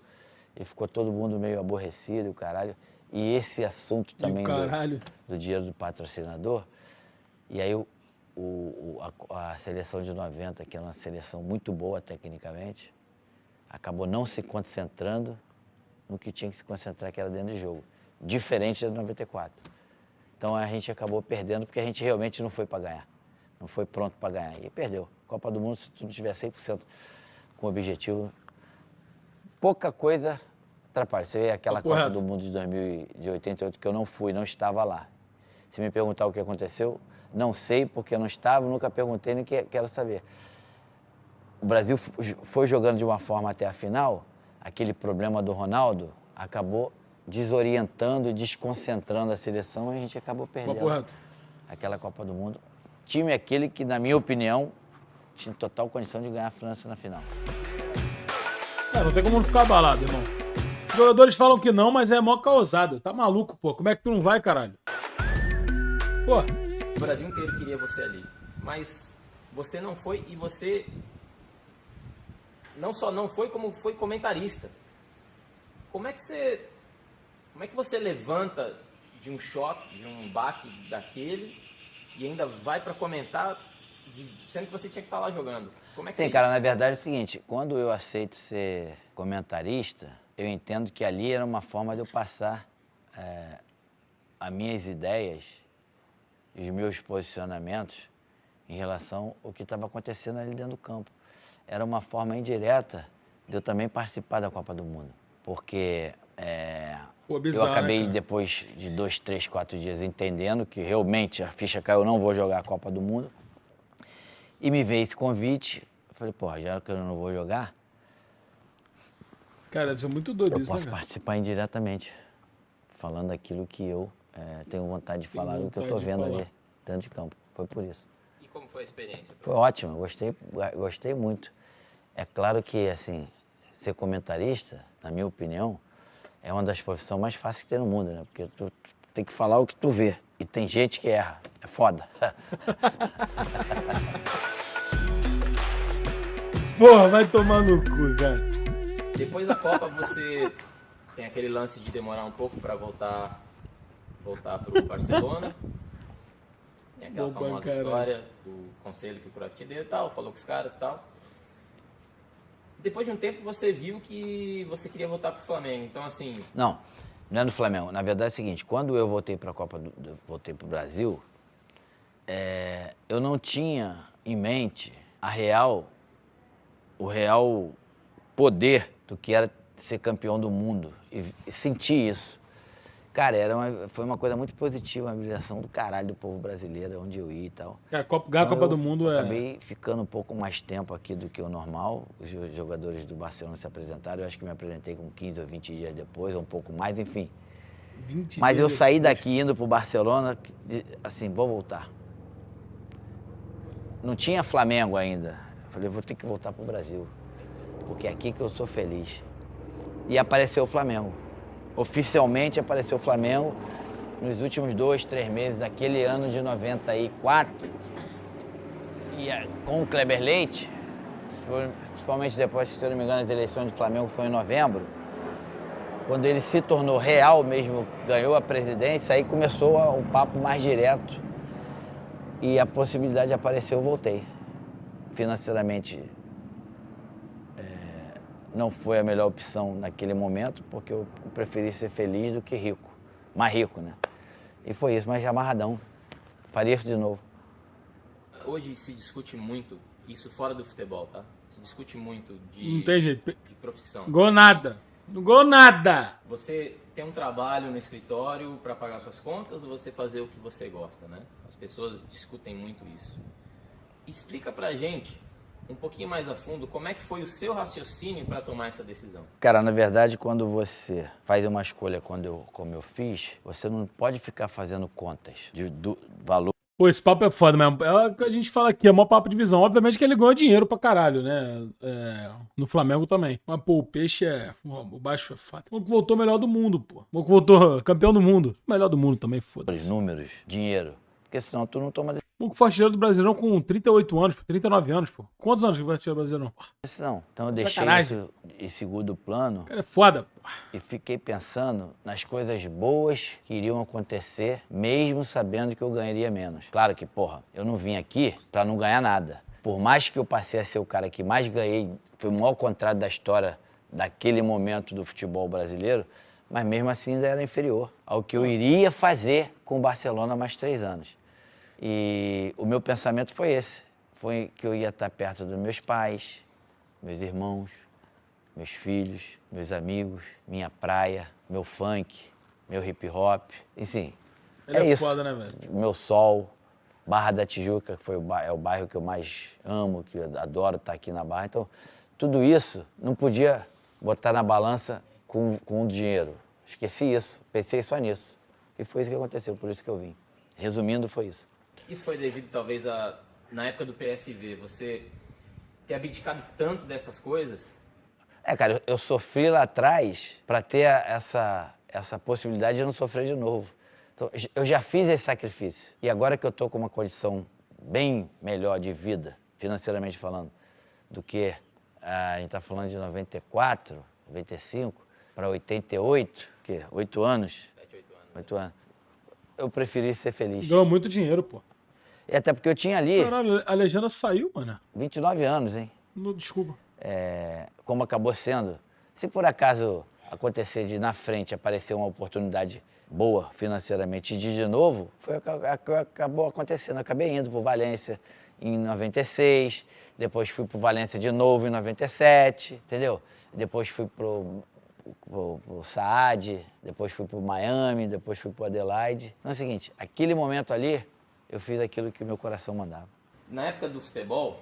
e ficou todo mundo meio aborrecido, o caralho. E esse assunto também do dinheiro do patrocinador. E aí a seleção de 90, que era uma seleção muito boa tecnicamente, acabou não se concentrando no que tinha que se concentrar, que era dentro de jogo. Diferente da de 94. Então a gente acabou perdendo porque a gente realmente não foi para ganhar. Não foi pronto para ganhar. E perdeu. Copa do Mundo, se tu não tiver 100% com o objetivo, pouca coisa atrapalha. Você vê aquela Copa do Mundo de 88 que eu não fui, não estava lá. Se me perguntar o que aconteceu, não sei porque eu não estava, nunca perguntei, nem quero saber. O Brasil foi jogando de uma forma até a final, aquele problema do Ronaldo acabou desorientando e desconcentrando a seleção e a gente acabou perdendo aquela Copa do Mundo. Time aquele que, na minha opinião, tinha total condição de ganhar a França na final. Não tem como não ficar abalado, irmão. Os jogadores falam que não, mas é mó causada. Tá maluco, pô. Como é que tu não vai, caralho? Pô. O Brasil inteiro queria você ali. Mas você não foi e você não só não foi, como foi comentarista. Como é que você levanta de um choque, de um baque daquele e ainda vai para comentar, sendo que você tinha que estar lá jogando? Como é que Sim, é cara, isso? na verdade é o seguinte, quando eu aceito ser comentarista, eu entendo que ali era uma forma de eu passar as minhas ideias, os meus posicionamentos em relação ao que estava acontecendo ali dentro do campo. Era uma forma indireta de eu também participar da Copa do Mundo, porque bizarro, eu acabei, né, depois de 2, 3, 4 dias, entendendo que realmente a ficha caiu, eu não vou jogar a Copa do Mundo. E me veio esse convite, eu falei, porra, já que eu não vou jogar, cara, deve ser muito doido eu isso, posso né, cara? participar indiretamente, falando aquilo que eu tenho vontade de falar, do que eu estou vendo ali dentro de campo. Foi por isso. E como foi a experiência? Foi ótimo, gostei muito. É claro que, assim, ser comentarista, na minha opinião, é uma das profissões mais fáceis que tem no mundo, né? Porque tu tem que falar o que tu vê. E tem gente que erra. É foda. Porra, vai tomar no cu, cara. Depois da Copa, você tem aquele lance de demorar um pouco para voltar pro Barcelona. Tem aquela famosa história do conselho que o Cruyff te deu e tal, falou com os caras e tal. Depois de um tempo, você viu que você queria voltar pro Flamengo. Então, assim... Não é do Flamengo. Na verdade é o seguinte, quando eu voltei para a Copa, voltei pro Brasil, eu não tinha em mente o real poder do que era ser campeão do mundo e sentir isso. Cara, foi uma coisa muito positiva, uma habilitação do caralho do povo brasileiro, onde eu ia e tal. A Copa do Mundo acabei ficando um pouco mais tempo aqui do que o normal. Os jogadores do Barcelona se apresentaram, eu acho que me apresentei com 15 ou 20 dias depois, ou um pouco mais, enfim. Mas eu saí daqui indo pro Barcelona, assim, vou voltar. Não tinha Flamengo ainda. Eu falei, vou ter que voltar pro Brasil, porque é aqui que eu sou feliz. E apareceu o Flamengo. Oficialmente apareceu o Flamengo nos últimos 2, 3 meses daquele ano de 94. E com o Kleber Leite, principalmente depois, se eu não me engano, as eleições do Flamengo foram em novembro, quando ele se tornou real mesmo, ganhou a presidência, aí começou o papo mais direto e a possibilidade apareceu, eu voltei. Financeiramente, não foi a melhor opção naquele momento, porque eu preferi ser feliz do que rico. Mais rico, né? E foi isso, mas já amarradão. Faria isso de novo. Hoje se discute muito, isso fora do futebol, tá? Se discute muito de... Não tem jeito. De profissão. Gol nada. Não gol nada. Você tem um trabalho no escritório para pagar suas contas ou você fazer o que você gosta, né? As pessoas discutem muito isso. Explica pra gente um pouquinho mais a fundo, como é que foi o seu raciocínio para tomar essa decisão? Cara, na verdade, quando você faz uma escolha como eu fiz, você não pode ficar fazendo contas do valor. Pô, esse papo é foda mesmo. É o que a gente fala aqui, é maior papo de visão. Obviamente que ele ganhou dinheiro pra caralho, né? No Flamengo também. Mas, pô, o Peixe o baixo é foda. O que voltou melhor do mundo, pô. O que voltou campeão do mundo. Melhor do mundo também, foda-se. Números, dinheiro. Porque senão tu não toma O que foi artilheiro do Brasileirão com 38 anos, 39 anos, pô. Quantos anos que foi artilheiro do Brasileirão? decisão. Então eu deixei isso em segundo plano. Cara, é foda, pô. E fiquei pensando nas coisas boas que iriam acontecer, mesmo sabendo que eu ganharia menos. Claro que, porra, eu não vim aqui pra não ganhar nada. Por mais que eu passei a ser o cara que mais ganhei, foi o maior contrário da história daquele momento do futebol brasileiro, mas mesmo assim ainda era inferior ao que eu iria fazer com o Barcelona mais 3 anos. E o meu pensamento foi esse. Foi que eu ia estar perto dos meus pais, meus irmãos, meus filhos, meus amigos, minha praia, meu funk, meu hip hop. Enfim, Ele é isso. foda, né, velho? Meu sol, Barra da Tijuca, que é o bairro que eu mais amo, que eu adoro estar aqui na Barra. Então, tudo isso não podia botar na balança com o dinheiro. Esqueci isso, pensei só nisso. E foi isso que aconteceu, por isso que eu vim. Resumindo, foi isso. Isso foi devido, talvez, na época do PSV, você ter abdicado tanto dessas coisas? Cara, eu sofri lá atrás para ter essa possibilidade de não sofrer de novo. Então, eu já fiz esse sacrifício. E agora que eu estou com uma condição bem melhor de vida, financeiramente falando, do que a gente está falando de 94, 95 para 88, que 8 anos. 8 anos. Eu preferi ser feliz. Ganhou muito dinheiro, pô. E até porque eu tinha ali Caralho, a legenda saiu, mano. 29 anos, hein? Desculpa. Como acabou sendo. Se por acaso acontecer de na frente aparecer uma oportunidade boa financeiramente de novo, foi o que acabou acontecendo. Eu acabei indo para o Valência em 96, depois fui para o Valência de novo em 97, entendeu? Depois fui pro Saad, depois fui pro Miami, depois fui pro Adelaide. Então é o seguinte, aquele momento ali, eu fiz aquilo que o meu coração mandava. Na época do futebol,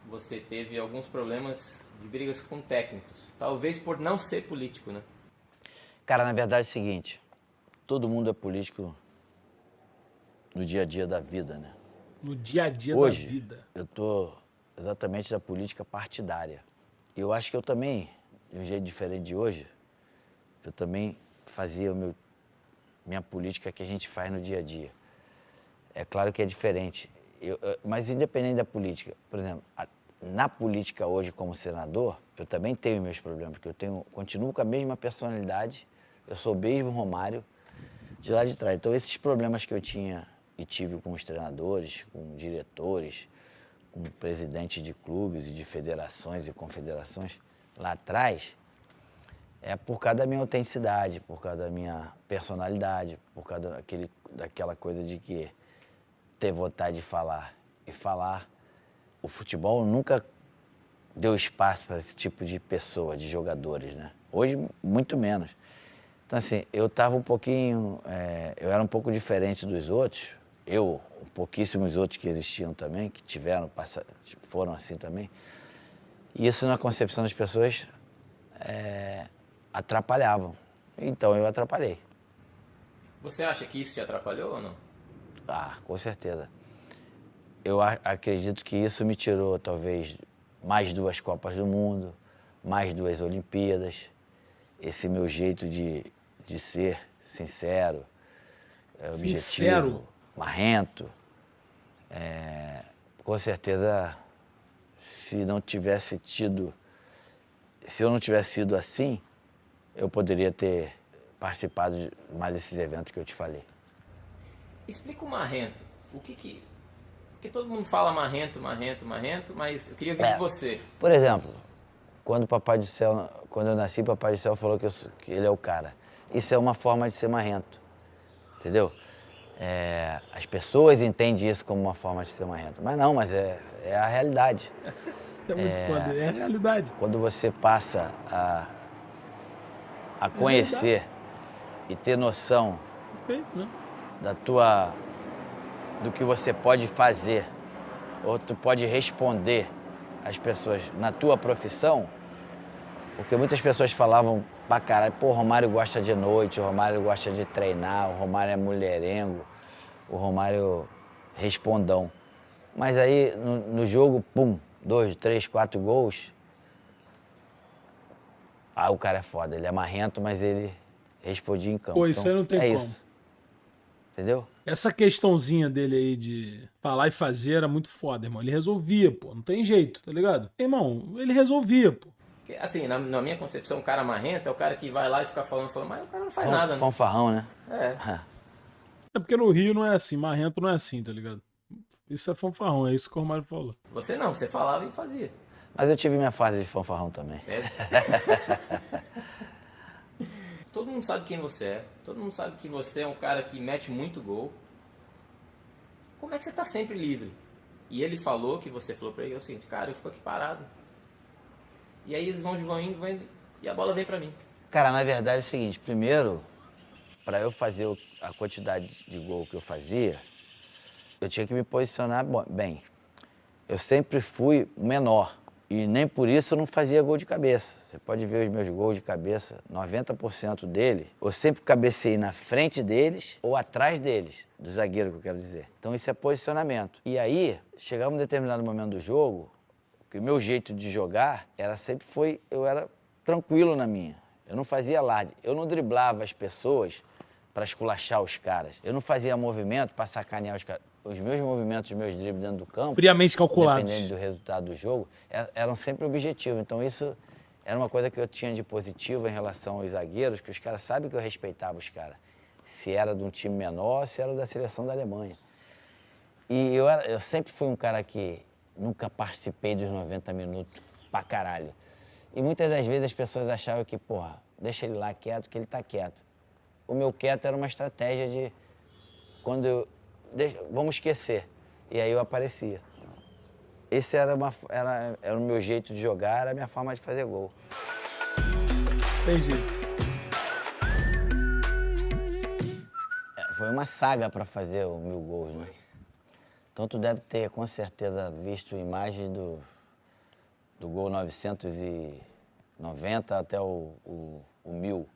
você teve alguns problemas de brigas com técnicos. Talvez por não ser político, né? Cara, na verdade é o seguinte, todo mundo é político no dia a dia da vida, né? No dia a dia Hoje, da vida. eu tô exatamente da política partidária. Eu acho que eu também, de um jeito diferente de hoje, eu também fazia minha política que a gente faz no dia a dia. É claro que é diferente, mas independente da política, por exemplo, na política hoje como senador, eu também tenho meus problemas, porque continuo com a mesma personalidade, eu sou o mesmo Romário de lá de trás. Então esses problemas que eu tinha e tive com os treinadores, com diretores, com presidentes de clubes e de federações e confederações lá atrás, é por causa da minha autenticidade, por causa da minha personalidade, por causa daquela coisa de que ter vontade de falar e falar. O futebol nunca deu espaço para esse tipo de pessoa, de jogadores, né? Hoje, muito menos. Então, assim, eu estava um pouquinho... eu era um pouco diferente dos outros. Pouquíssimos outros que existiam também, que foram assim também. E isso, na concepção das pessoas, atrapalhavam. Então, eu atrapalhei. Você acha que isso te atrapalhou ou não? Com certeza. Eu acredito que isso me tirou, talvez, mais 2 Copas do Mundo, mais 2 Olimpíadas. Esse meu jeito de ser sincero, objetivo, marrento. Com certeza, se eu não tivesse sido assim, eu poderia ter participado de mais desses eventos que eu te falei. Explica o marrento. Porque todo mundo fala marrento, mas eu queria ver de você. Por exemplo, quando eu nasci, Papai do Céu falou que ele é o cara. Isso é uma forma de ser marrento, entendeu? As pessoas entendem isso como uma forma de ser marrento, mas é a realidade. É muito foda, é a realidade. Quando você passa a conhecer e ter noção Perfeito, né? do que você pode fazer, ou tu pode responder às pessoas na tua profissão, porque muitas pessoas falavam pra caralho, pô, o Romário gosta de noite, o Romário gosta de treinar, o Romário é mulherengo, o Romário respondão. Mas aí, no jogo, 2, 3, 4 gols, o cara é foda, ele é marrento, mas ele respondia em campo. Pô, isso então, aí não tem como. Isso. Entendeu? Essa questãozinha dele aí de falar e fazer era muito foda, irmão. Ele resolvia, pô. Não tem jeito, tá ligado? Irmão, ele resolvia, pô. Assim, na minha concepção, o cara marrento é o cara que vai lá e fica falando, mas o cara não faz nada, né? Fanfarrão, né? É porque no Rio não é assim, marrento não é assim, tá ligado? Isso é fanfarrão, é isso que o Romário falou. Você não, você falava e fazia. Mas eu tive minha fase de fanfarrão também. Todo mundo sabe quem você é. Todo mundo sabe que você é um cara que mete muito gol. Como é que você tá sempre livre? E ele falou, que você falou pra ele, é o seguinte, cara, eu fico aqui parado. E aí eles vão indo, e a bola vem pra mim. Cara, na verdade é o seguinte, primeiro, para eu fazer a quantidade de gol que eu fazia, eu tinha que me posicionar bem. Eu sempre fui menor e nem por isso eu não fazia gol de cabeça. Você pode ver os meus gols de cabeça, 90% dele, eu sempre cabecei na frente deles ou atrás deles, do zagueiro que eu quero dizer. Então isso é posicionamento. E aí, chegava um determinado momento do jogo, que o meu jeito de jogar eu era tranquilo na minha. Eu não fazia alarde, eu não driblava as pessoas para esculachar os caras. Eu não fazia movimento para sacanear os caras. Os meus movimentos, os meus dribles dentro do campo, Friamente calculados, dependendo do resultado do jogo, eram sempre objetivos. Então isso era uma coisa que eu tinha de positivo em relação aos zagueiros, que os caras sabem que eu respeitava os caras. Se era de um time menor, se era da seleção da Alemanha. E eu sempre fui um cara que nunca participei dos 90 minutos pra caralho. E muitas das vezes as pessoas achavam que, porra, deixa ele lá quieto, que ele tá quieto. O meu quieto era uma estratégia de, vamos esquecer. E aí eu aparecia. Esse era o meu jeito de jogar, era a minha forma de fazer gol. Tem jeito. Foi uma saga para fazer os 1000 gols, né? Então tu deve ter, com certeza, visto imagens do gol 990 até o 1000.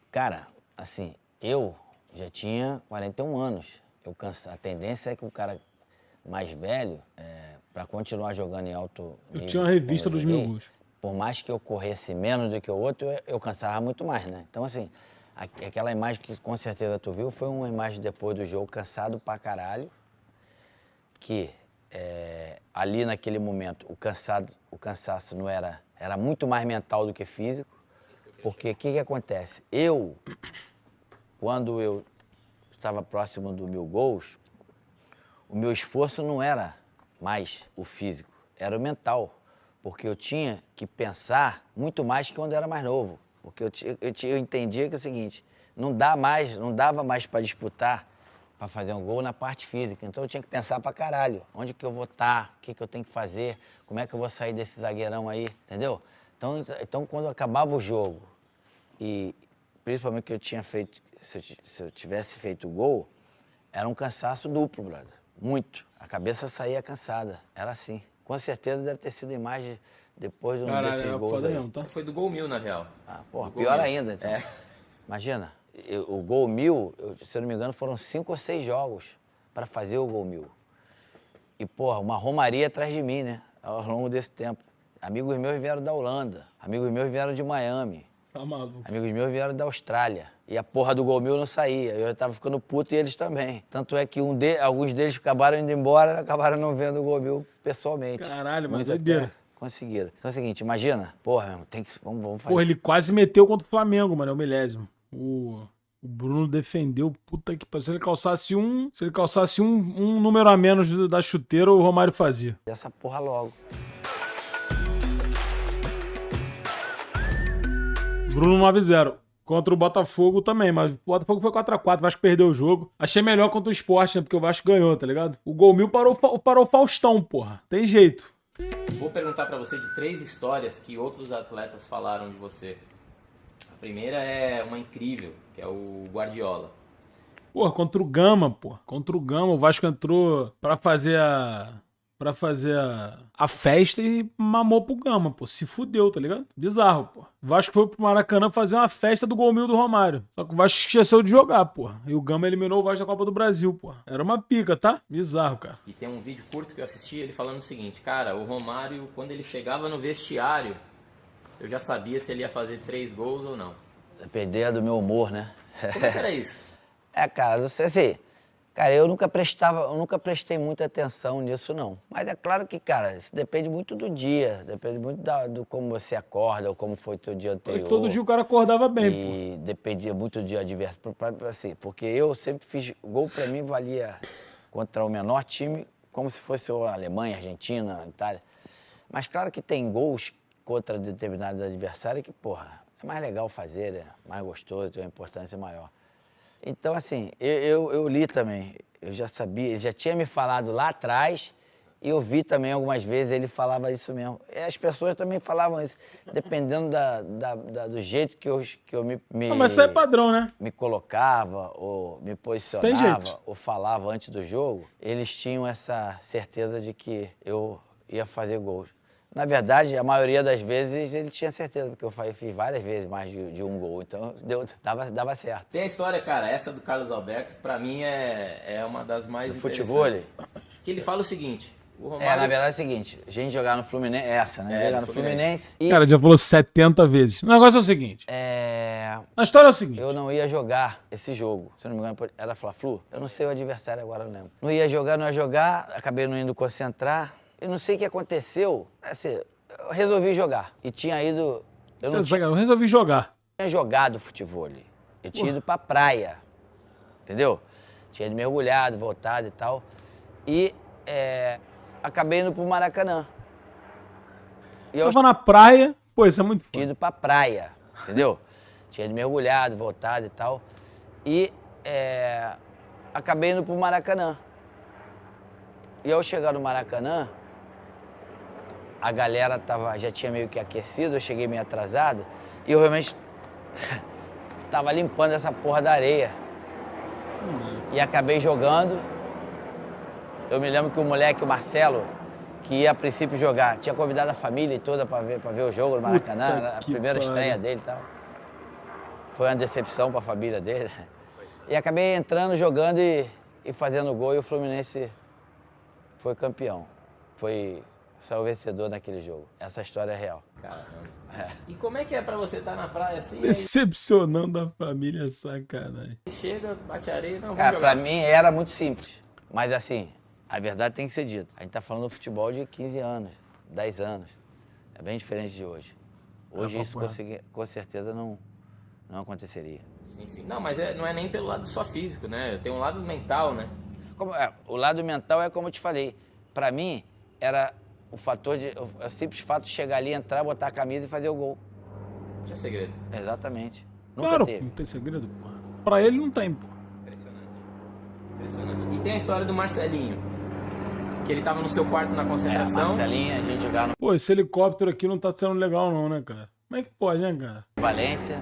Cara, assim, eu já tinha 41 anos. A tendência é que o cara mais velho, para continuar jogando em alto nível... Eu tinha uma revista dos 1000 gols. Por mais que eu corresse menos do que o outro, eu cansava muito mais, né? Então, assim, aquela imagem que com certeza tu viu foi uma imagem depois do jogo, cansado pra caralho, que ali naquele momento o cansaço não era muito mais mental do que físico, porque o que acontece? Quando eu estava próximo dos 1000 gols, o meu esforço não era mais o físico, era o mental, porque eu tinha que pensar muito mais que quando eu era mais novo, porque eu entendia que é o seguinte, não dava mais para disputar, para fazer um gol na parte física. Então eu tinha que pensar pra caralho. Onde que eu vou estar? O que eu tenho que fazer? Como é que eu vou sair desse zagueirão aí? Entendeu? Então quando acabava o jogo, e principalmente que eu tinha feito, se eu tivesse feito o gol, era um cansaço duplo, brother. Muito. A cabeça saía cansada. Era assim. Com certeza deve ter sido imagem depois de um desses gols aí. Mesmo, tá? Foi do gol 1000, na real. Ah, porra, pior ainda. Então. Imagina. O gol 1000, se eu não me engano, foram 5 ou 6 jogos para fazer o gol 1000. E, porra, uma romaria atrás de mim, né? Ao longo desse tempo. Amigos meus vieram da Holanda, amigos meus vieram de Miami, Tá maluco. amigos meus vieram da Austrália. E a porra do gol 1000 não saía. Eu já tava ficando puto e eles também. Tanto é que alguns deles acabaram indo embora, acabaram não vendo o gol 1000 pessoalmente. Caralho, mas Muitos doideira. até conseguiram. Então é o seguinte, imagina, porra, vamos fazer. Porra, ele quase meteu contra o Flamengo, mano, é o milésimo. O Bruno defendeu, puta que pariu. Se ele calçasse um número a menos da chuteira, o Romário fazia. Essa porra logo. Bruno 9-0. Contra o Botafogo também, mas o Botafogo foi 4x4, o Vasco perdeu o jogo. Achei melhor contra o Sport, né, porque o Vasco ganhou, tá ligado? O gol 1000 parou o Faustão, porra. Tem jeito. Vou perguntar pra você de 3 histórias que outros atletas falaram de você. A primeira é uma incrível, que é o Guardiola. Porra, contra o Gama, porra. Contra o Gama, o Vasco entrou pra fazer a festa e mamou pro Gama, pô. Se fudeu, tá ligado? Bizarro, pô. O Vasco foi pro Maracanã fazer uma festa do gol 1000 do Romário. Só que o Vasco esqueceu de jogar, pô. E o Gama eliminou o Vasco da Copa do Brasil, pô. Era uma pica, tá? Bizarro, cara. E tem um vídeo curto que eu assisti, ele falando o seguinte, cara, o Romário, quando ele chegava no vestiário, eu já sabia se ele ia fazer 3 gols ou não. Dependia do meu humor, né? Como é que era isso? Cara, assim, cara, eu nunca prestei muita atenção nisso, não. Mas é claro que, cara, isso depende muito do dia, depende muito do como você acorda ou como foi o teu dia anterior. Todo dia o cara acordava bem, e dependia muito do dia adverso, assim, porque eu sempre fiz, gol pra mim valia contra o menor time, como se fosse a Alemanha, Argentina, Itália. Mas claro que tem gols contra determinados adversários que, porra, é mais legal fazer, é mais gostoso, tem uma importância maior. Então, assim, eu li também, eu já sabia, ele já tinha me falado lá atrás e eu vi também algumas vezes ele falava isso mesmo. E as pessoas também falavam isso, dependendo do jeito que eu Não, mas isso é padrão, né? me colocava, ou me Tem posicionava, jeito. ou falava antes do jogo, eles tinham essa certeza de que eu ia fazer gols. Na verdade, a maioria das vezes ele tinha certeza, porque eu fiz várias vezes mais de um gol, então dava certo. Tem a história, cara, essa do Carlos Alberto, pra mim é uma das mais Do interessantes. futevôlei? Que ele fala o seguinte, o Romário... Na verdade é o seguinte, a gente jogar no Fluminense, jogar no do Fluminense e... Cara, já falou 70 vezes. O negócio é o seguinte. A história é o seguinte. Eu não ia jogar esse jogo. Se eu não me engano, era Fla-Flu. Eu não sei o adversário agora, não lembro. Não ia jogar, acabei não indo concentrar. Eu não sei o que aconteceu. Assim, eu resolvi jogar. E tinha ido... Eu Eu resolvi jogar. tinha jogado futebol. Eu tinha ido pra praia. Entendeu? Tinha ido mergulhado, voltado e tal. E acabei indo pro Maracanã. E eu Tava na praia. Pô, isso é muito tinha foda. ido pra praia, entendeu? Tinha ido mergulhado, voltado e tal. E acabei indo pro Maracanã. E ao chegar no Maracanã, a galera já tinha meio que aquecido, eu cheguei meio atrasado. E eu realmente tava limpando essa porra da areia. E acabei jogando. Eu me lembro que o moleque, o Marcelo, que ia a princípio jogar, tinha convidado a família toda pra ver o jogo no Maracanã, Puta a que primeira pariu. estreia dele e tal. Foi uma decepção pra família dele. E acabei entrando, jogando e fazendo gol, e o Fluminense foi campeão. Saiu vencedor naquele jogo. Essa história é real. Caramba. E como é que é pra você estar na praia assim, aí Decepcionando a família, sacanagem. chega, bate areia, não, vamos Cara, jogar. pra mim era muito simples. Mas assim, a verdade tem que ser dita. A gente tá falando do futebol de 15 anos, 10 anos. É bem diferente de hoje. Hoje isso com certeza não aconteceria. Sim, sim. Não, mas não é nem pelo lado só físico, né? Tem um lado mental, né? O lado mental é como eu te falei. Pra mim, era o simples fato de chegar ali, entrar, botar a camisa e fazer o gol. Não tinha segredo. Exatamente. Nunca Claro, teve. não tem segredo, pô. Pra ele não tem, pô. Impressionante. E tem a história do Marcelinho, que ele tava no seu quarto na concentração. Marcelinho, a gente jogava Pô, esse helicóptero aqui não tá sendo legal não, né, cara? Como é que pode, né, cara? no Valência.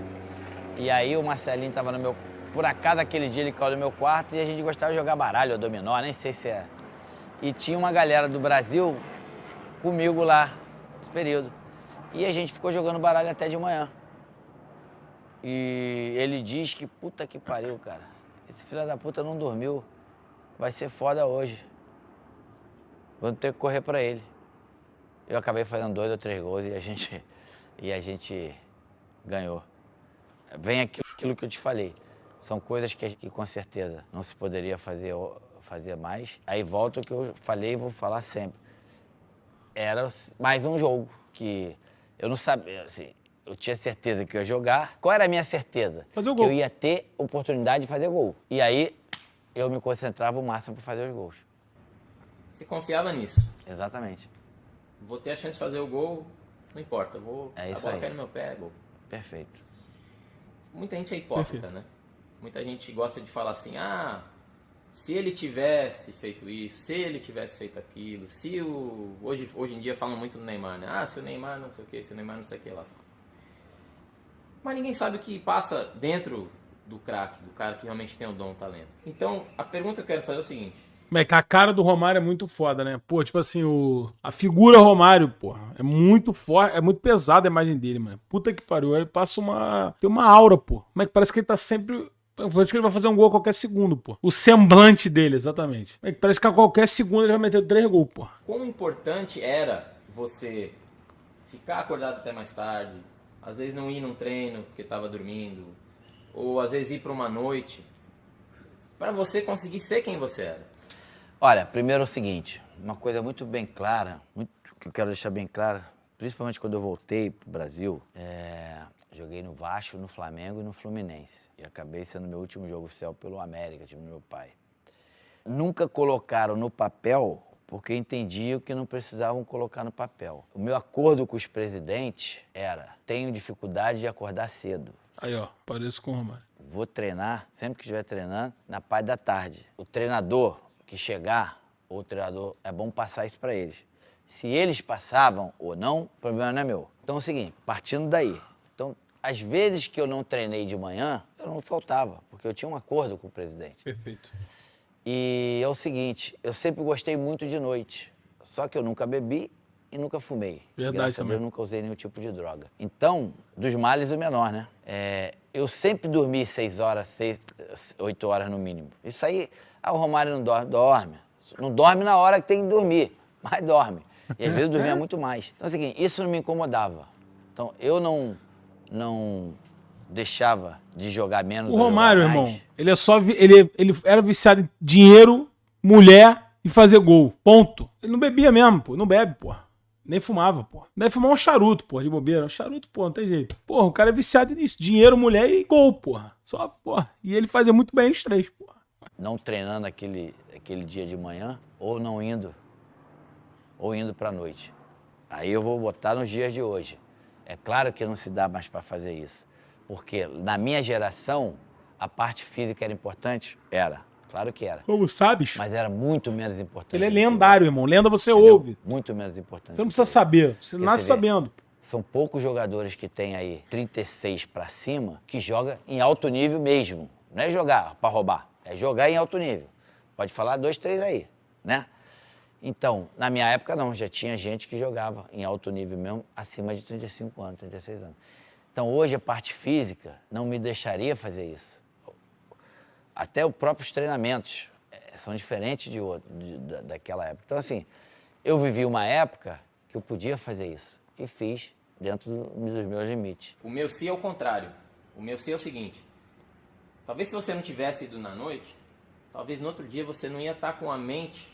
E aí o Marcelinho tava no meu... Por acaso, aquele dia ele caiu no meu quarto e a gente gostava de jogar baralho ou dominó, nem sei se é. E tinha uma galera do Brasil comigo lá, nesse período. E a gente ficou jogando baralho até de manhã. E ele diz que, puta que pariu, cara. Esse filho da puta não dormiu. Vai ser foda hoje. Vou ter que correr pra ele. Eu acabei fazendo 2 ou 3 gols e a gente ganhou. Vem aquilo que eu te falei. São coisas que com certeza não se poderia fazer mais. Aí volta o que eu falei e vou falar sempre. Era mais um jogo que eu não sabia, assim, eu tinha certeza que eu ia jogar. Qual era a minha certeza? Fazer o que gol. eu ia ter oportunidade de fazer gol. E aí eu me concentrava o máximo para fazer os gols. Você confiava nisso. Exatamente. Vou ter a chance de fazer o gol, não importa. É isso a bola aí. cai no meu pé, é gol. Perfeito. Muita gente é hipócrita, Perfeito. né? Muita gente gosta de falar assim, se ele tivesse feito isso, se ele tivesse feito aquilo, se hoje em dia falam muito do Neymar, né? Se o Neymar não sei o que, se o Neymar não sei o que lá. Mas ninguém sabe o que passa dentro do craque, do cara que realmente tem o dom, o talento. Então, a pergunta que eu quero fazer é o seguinte. Mas que a cara do Romário é muito foda, né? Pô, tipo assim, a figura Romário, porra, é muito forte, é muito pesada a imagem dele, mano. Puta que pariu, ele passa tem uma aura, pô. Como é que parece que ele tá sempre... Parece que ele vai fazer um gol a qualquer segundo, pô. O semblante dele, exatamente. É que parece que a qualquer segundo ele vai meter 3 gols, pô. Quão importante era você ficar acordado até mais tarde, às vezes não ir num treino porque estava dormindo, ou às vezes ir para uma noite, para você conseguir ser quem você era? Olha, primeiro é o seguinte, uma coisa muito bem clara, que eu quero deixar bem clara, principalmente quando eu voltei pro Brasil, joguei no Vasco, no Flamengo e no Fluminense. E acabei sendo meu último jogo oficial pelo América, time do meu pai. Nunca colocaram no papel porque entendiam que não precisavam colocar no papel. O meu acordo com os presidentes era: tenho dificuldade de acordar cedo. Aí, ó, pareço com o Romário. Vou treinar, sempre que estiver treinando, na parte da tarde. O treinador que chegar, ou o treinador, é bom passar isso para eles. Se eles passavam ou não, o problema não é meu. Então é o seguinte, partindo daí. Então, às vezes que eu não treinei de manhã, eu não faltava, porque eu tinha um acordo com o presidente. Perfeito. E é o seguinte, eu sempre gostei muito de noite, só que eu nunca bebi e nunca fumei. Verdade. Graças a Deus, eu nunca usei nenhum tipo de droga. Então, dos males o menor, né? Eu sempre dormi 6 horas, 8 horas no mínimo. Isso aí, o Romário não dorme. Dorme. Não dorme na hora que tem que dormir, mas dorme. E às vezes dormia muito mais. Então é o seguinte, isso não me incomodava. Então eu não deixava de jogar menos. O Romário, jogar mais. irmão, ele é só. Ele era viciado em dinheiro, mulher e fazer gol. Ponto. Ele não bebia mesmo, pô. Não bebe, pô. Nem fumava, pô. Deve fumar um charuto, pô, de bobeira. Um charuto, pô, não tem jeito. Porra, o cara é viciado nisso. Dinheiro, mulher e gol, porra. Só, porra. E ele fazia muito bem os três, porra. Não treinando aquele dia de manhã, ou não indo, ou indo pra noite. Aí eu vou botar nos dias de hoje. É claro que não se dá mais para fazer isso. Porque na minha geração, a parte física era importante? Era. Claro que era. Como sabes? Mas era muito menos importante. Ele é do que lendário, irmão. Lenda você hoje, entendeu? ouve. Muito menos importante. Você não do que precisa hoje. saber. Você Porque nasce você vê, sabendo. São poucos jogadores que têm aí 36 para cima que joga em alto nível mesmo. Não é jogar para roubar, é jogar em alto nível. Pode falar 2, 3 aí, né? Então, na minha época não, já tinha gente que jogava em alto nível mesmo, acima de 35 anos, 36 anos. Então, hoje a parte física não me deixaria fazer isso. Até os próprios treinamentos são diferentes daquela época. Então, assim, eu vivi uma época que eu podia fazer isso e fiz dentro dos meus limites. O meu si é o contrário. O meu si é o seguinte: talvez se você não tivesse ido na noite, talvez no outro dia você não ia estar com a mente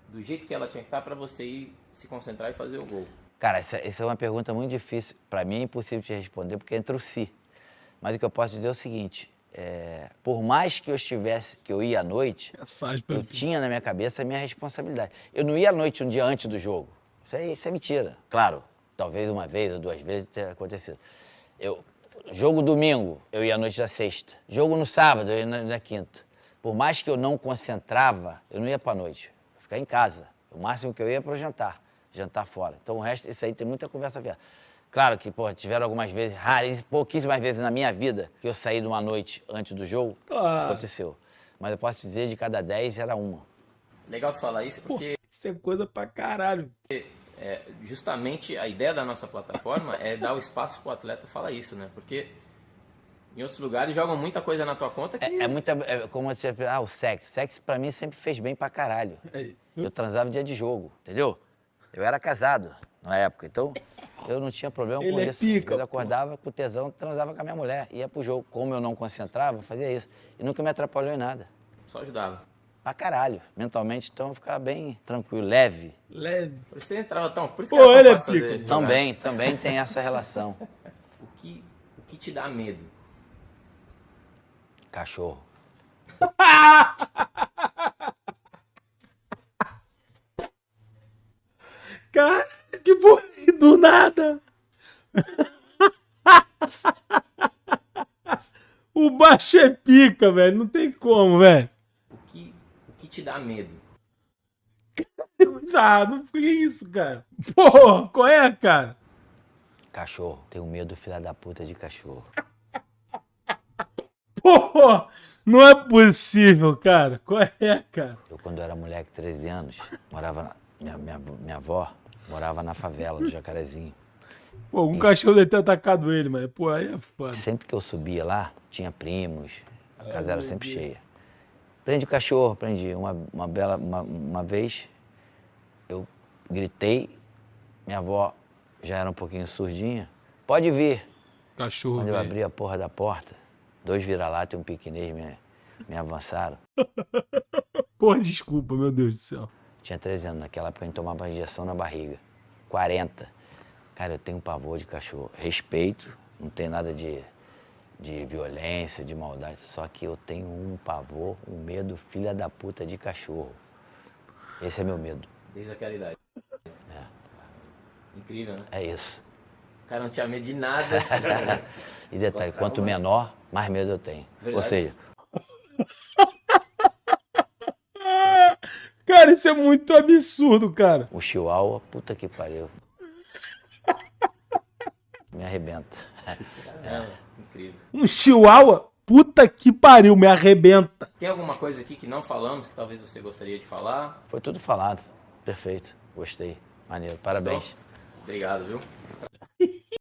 do jeito que ela tinha que estar para você ir se concentrar e fazer o gol. Cara, essa é uma pergunta muito difícil. Para mim é impossível te responder porque entra o si. Mas o que eu posso dizer é o seguinte: por mais que eu ia à noite, eu tinha na minha cabeça a minha responsabilidade. Eu não ia à noite um dia antes do jogo. Isso é mentira. Claro, talvez uma vez ou 2 vezes tenha acontecido. Jogo domingo, eu ia à noite da sexta. Jogo no sábado, eu ia na quinta. Por mais que eu não concentrava, eu não ia para a noite. Eu ia ficar em casa. O máximo que eu ia para o jantar fora. Então o resto, isso aí tem muita conversa fiada. Claro que, pô, tiveram algumas vezes, pouquíssimas vezes na minha vida, que eu saí de uma noite antes do jogo, aconteceu. Mas eu posso dizer, de cada 10 era uma. Legal você falar isso porque... Pô, isso é coisa pra caralho. Justamente a ideia da nossa plataforma é dar o espaço pro atleta falar isso, né? Porque em outros lugares jogam muita coisa na tua conta que... Como você... o sexo. Sexo pra mim sempre fez bem pra caralho. Eu transava dia de jogo, entendeu? Eu era casado na época, então... Eu não tinha problema com isso. Pica, eu acordava com tesão, transava com a minha mulher, ia pro jogo. Como eu não concentrava, eu fazia isso. E nunca me atrapalhou em nada. Só ajudava. Pra caralho. Mentalmente, então, eu ficava bem tranquilo, leve. Leve. Por isso você entrava tão... Por isso Pô, que ele fácil é pica. fazer, Também tem essa relação. O que te dá medo? Cachorro. Cara, que porra, do nada. O baixo é pica, velho. Não tem como, velho. O que te dá medo? Não foi isso, cara. Porra, qual é, cara? Cachorro. Tenho medo, filha da puta, de cachorro. Porra, não é possível, cara. Qual é, cara? Eu, quando era moleque, 13 anos, morava... Minha avó morava na favela do Jacarezinho. Pô, um cachorro deve ter atacado ele, mas, pô, aí é foda. Sempre que eu subia lá, tinha primos, a casa era sempre cheia. Prende o cachorro, prendi. Uma vez, eu gritei, minha avó já era um pouquinho surdinha. Pode vir. Cachorro, Quando eu velho. abri a porra da porta, 2 vira-lata e um piquinês me avançaram. Porra, desculpa, meu Deus do céu. Tinha 13 anos, naquela época a gente tomava injeção na barriga. 40. Cara, eu tenho um pavor de cachorro. Respeito, não tem nada de violência, de maldade. Só que eu tenho um pavor, um medo, filha da puta, de cachorro. Esse é meu medo. Desde aquela idade. Incrível, né? É isso. O cara não tinha medo de nada. E detalhe, quanto menor, mais medo eu tenho. Verdade. Ou seja, Cara, isso é muito absurdo, cara. o chihuahua, puta que pariu. Me arrebenta. Caramba, incrível. Um chihuahua, puta que pariu, me arrebenta. Tem alguma coisa aqui que não falamos que talvez você gostaria de falar? Foi tudo falado. Perfeito. Gostei. Maneiro. Parabéns. Obrigado, viu?